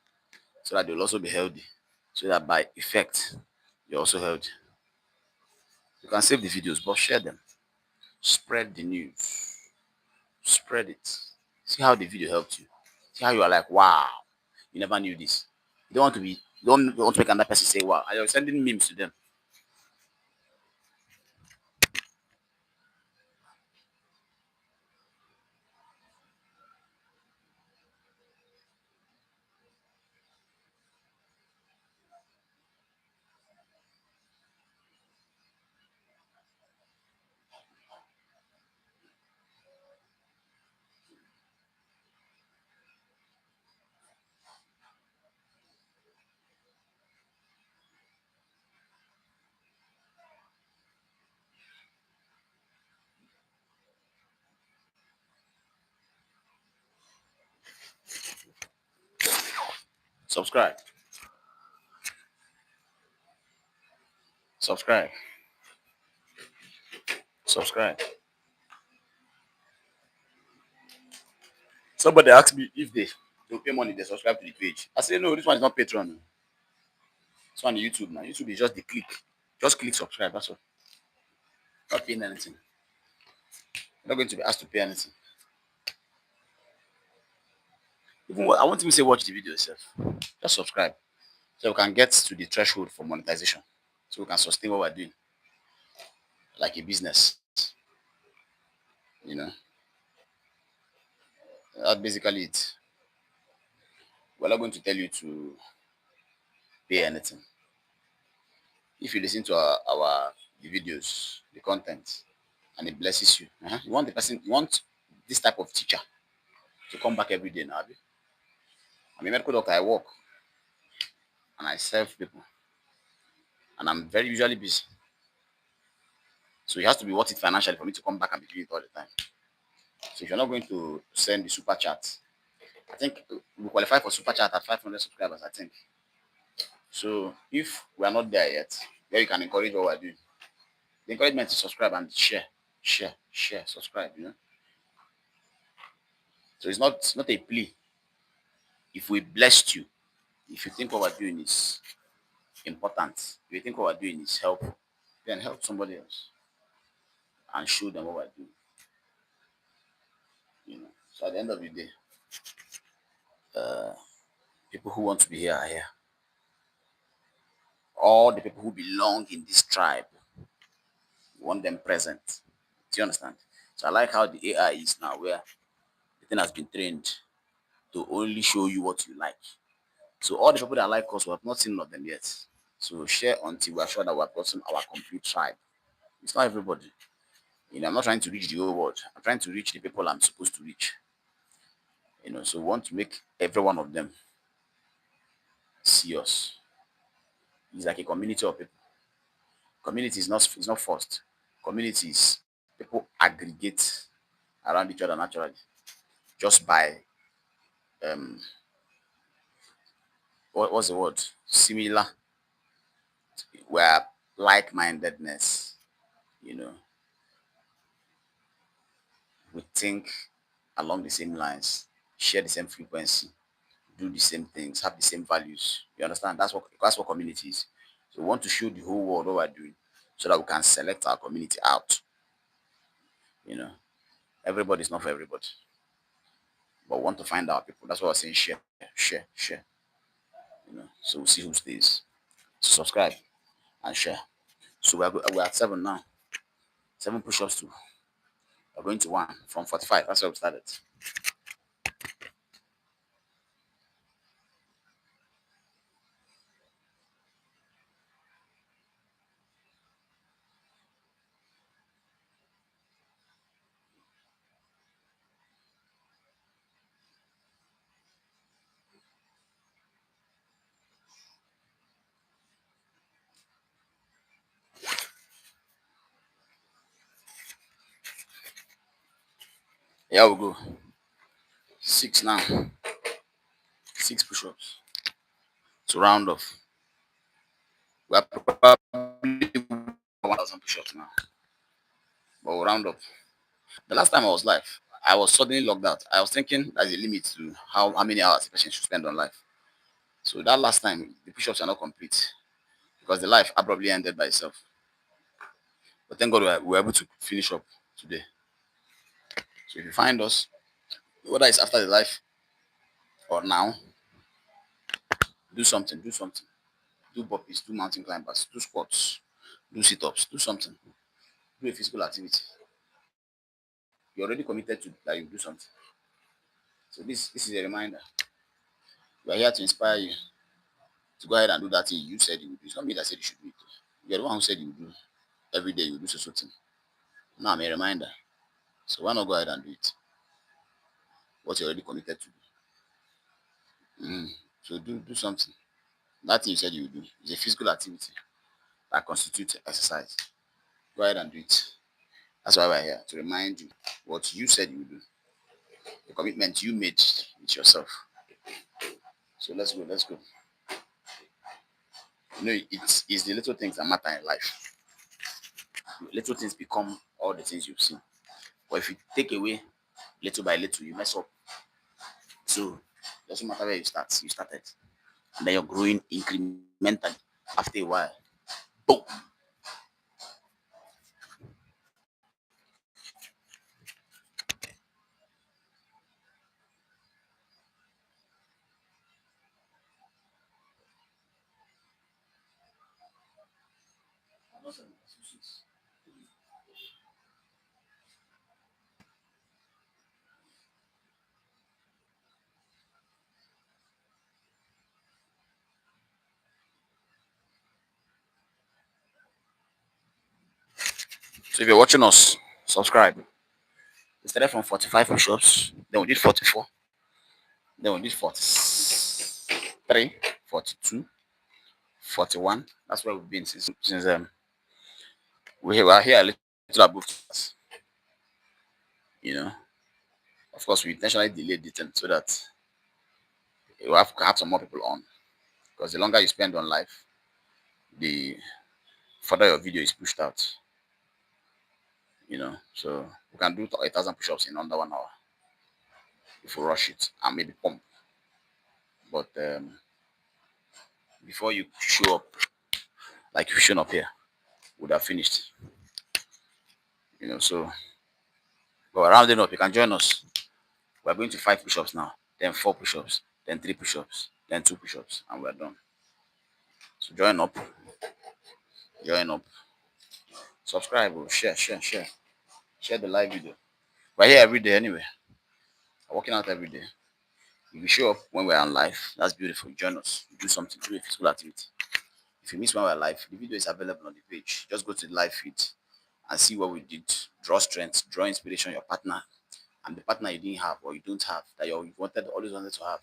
so that they'll also be healthy. So that by effect, you're also healthy. You can save the videos, but share them. Spread the news. Spread it. See how the video helped you. See how you are like, wow, you never knew this. You don't want to be, you don't want to make another person say, wow. And you're sending memes to them. Subscribe. Subscribe. Subscribe. Somebody asked me if they pay money, they subscribe to the page. I say, no, this one is not Patreon. This one is YouTube now. YouTube is just the click. Just click subscribe. That's all. Not paying anything. You're not going to be asked to pay anything. Even I won't even say watch the video itself. Just subscribe. So we can get to the threshold for monetization. So we can sustain what we're doing. Like a business. You know. That's basically it. We're not going to tell you to pay anything. If you listen to our the videos, the content, and it blesses you, you want the person, you want this type of teacher to come back every day now. I'm a medical doctor. I work and I serve people, and I'm very usually busy. So it has to be worth it financially for me to come back and be doing it all the time. So if you're not going to send the super chat, I think we qualify for super chat at 500 subscribers. I think. So if we are not there yet, then you can encourage what we're doing. The encouragement is subscribe and share, subscribe. So it's not a plea. If we blessed you, if you think what we're doing is important, if you think what we're doing is helpful, then help somebody else and show them what we're doing. So at the end of the day, people who want to be here are here. All the people who belong in this tribe, we want them present. Do you understand? So I like how the AI is now, where the thing has been trained to only show you what you like. So all the people that like us, we have not seen of them yet. So share until we are sure that we have gotten our complete tribe. It's not everybody. I'm not trying to reach the whole world. I'm trying to reach the people I'm supposed to reach. So we want to make every one of them see us. It's like a community of people. Community is not forced. Communities, people aggregate around each other naturally, just by what's the word? Similar, where like-mindedness. You know, we think along the same lines, share the same frequency, do the same things, have the same values. You understand? That's what community is. So we want to show the whole world what we're doing so that we can select our community out. You know, everybody's not for everybody. But we want to find our people. That's why I was saying share. So we'll see who stays. So subscribe and share. So we're at 7 now. 7 push-ups too. We're going to 1 from 45. That's where we started. Here we go. 6 now. 6 push-ups to round off. We are probably 1,000 push-ups now, but we'll round up. The last time I was live, I was suddenly logged out. I was thinking there's a limit to how many hours a person should spend on live. So that last time, the push-ups are not complete because the live abruptly ended by itself. But thank God we were able to finish up today. So if you find us, whether it's after the live or now, do something, do something. Do burpees, do mountain climbers, do squats, do sit-ups, do something. Do a physical activity. You're already committed to that you do something. So this is a reminder. We are here to inspire you to go ahead and do that thing you said you would do. It's not me that said you should do it. You're the one who said you would do. Every day you do something. Now I'm a reminder. So why not go ahead and do it? What you're already committed to do. So do something. That thing you said you would do is a physical activity that constitutes exercise. Go ahead and do it. That's why we're here to remind you what you said you would do, the commitment you made with yourself. So let's go, let's go. It's the little things that matter in life. Little things become all the things you've seen. But if you take away little by little, you mess up. So it doesn't matter where you start, you started. And then you're growing incrementally. After a while, boom. So if you're watching us, subscribe. We started from 45 push-ups, then we did 44, then we did 43, 42, 41. That's where we've been since we were here a little above 2 hours. You know, of course, we intentionally delayed the time so that we have some more people on. Because the longer you spend on live, the further your video is pushed out. So we can do 1,000 push-ups in under 1 hour if we rush it and maybe pump. But before you show up, like you've shown up here, would have finished. So but we're rounding up. You can join us. We're going to 5 push-ups now, then 4 push-ups, then 3 push-ups, then 2 push-ups, and we're done. So join up, subscribe, share the live video. We're here every day anyway. We're working out every day. If you show up when we're on live, that's beautiful. Join us, do something, do a physical activity. If you miss when we're live, the video is available on the page. Just go to the live feed and see what we did. Draw strength, draw inspiration, your partner, and the partner you didn't have or you don't have that you always wanted to have.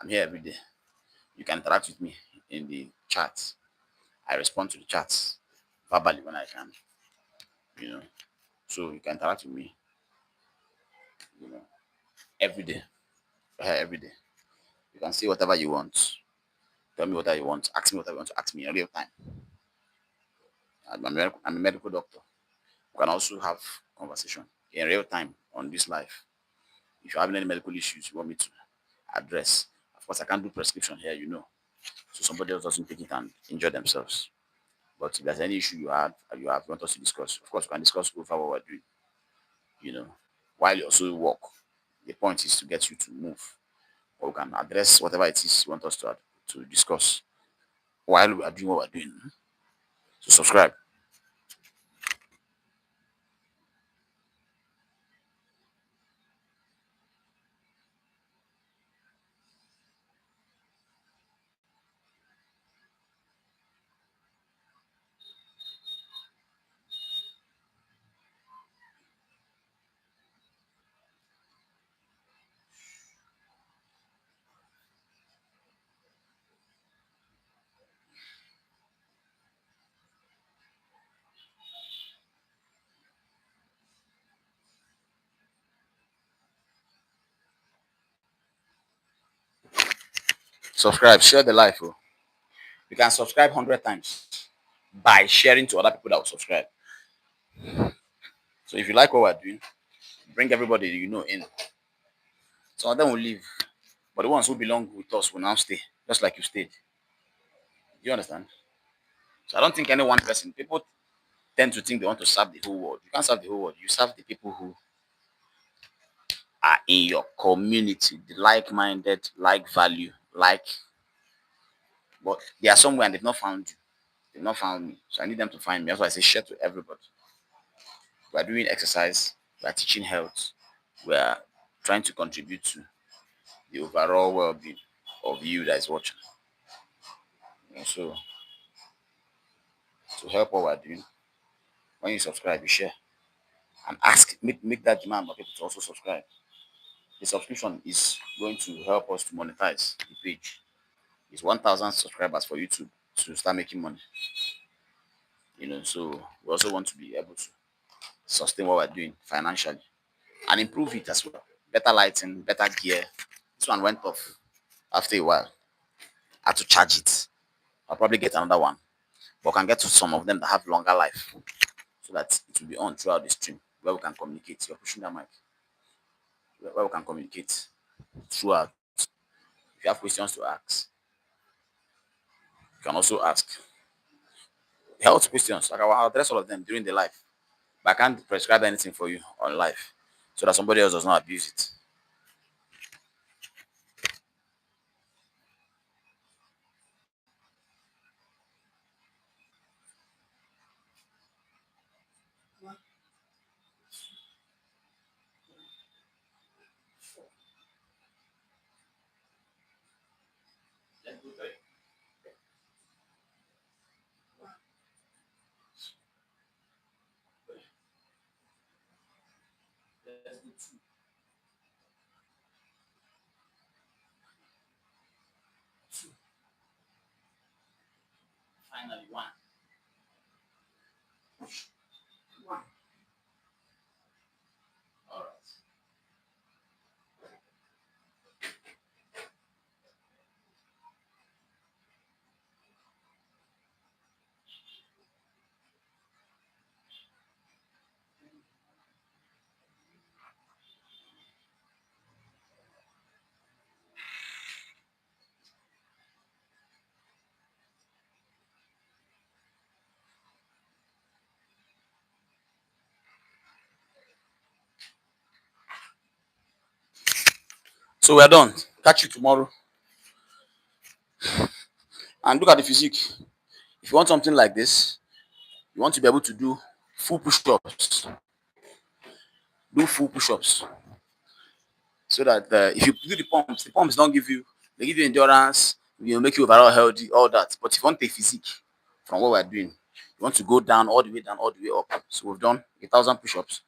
I'm here every day. You can interact with me in the chat. I respond to the chats verbally when I can. You know, so you can interact with me. You know, every day. We're here every day. You can say whatever you want. Tell me whatever you want. Ask me whatever you want to ask me in real time. I'm a medical doctor. We can also have conversation in real time on this live. If you're having any medical issues you want me to address, of course I can't do prescription here, so somebody else doesn't take it and injure themselves. But if there's any issue you want us to discuss, of course we can discuss over what we're doing. You know, while you also work, the point is to get you to move, or we can address whatever it is you want us to discuss while we are doing what we're doing. So subscribe. Subscribe. Share the life. Oh. You can subscribe 100 times. by sharing to other people that will subscribe. So if you like what we're doing, bring everybody you know in. Some of them will leave, but the ones who belong with us will now stay, just like you stayed. Do you understand? So I don't think any one person. People tend to think they want to serve the whole world. You can't serve the whole world. You serve the people who are in your community, the like-minded, like value, like. But they are somewhere and they've not found you. They've not found me. So I need them to find me. That's why I say share to everybody. We are doing exercise. We are teaching health. We are trying to contribute to the overall well-being of you that is watching. So to help what we're doing, when you subscribe, you share and ask, make that demand for people to also subscribe. The subscription is going to help us to monetize the page. It's 1,000 subscribers for YouTube to start making money. So we also want to be able to sustain what we're doing financially and improve it as well. Better lighting, better gear. This one went off after a while. I had to charge it. I'll probably get another one, but can get to some of them that have longer life so that it will be on throughout the stream where we can communicate. You're pushing the mic where we can communicate throughout. If you have questions to ask, you can also ask health questions. Like I'll address all of them during the live, but I can't prescribe anything for you on live so that somebody else does not abuse it. Finally, one. All right. So we're done. Catch you tomorrow. And look at the physique. If you want something like this, you want to be able to do full push-ups. Do full push-ups. So that if you do the pumps don't give you, they give you endurance, make you overall healthy, all that. But if you want a physique from what we're doing, you want to go down, all the way down, all the way up. So we've done 1,000 push-ups.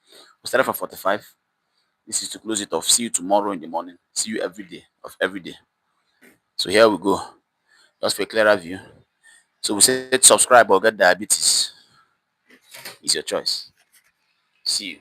We started for 45. This is to close it off. See you tomorrow in the morning. See you every day of every day. So here we go. Just for a clearer view. So we said subscribe or get diabetes. It's your choice. See you.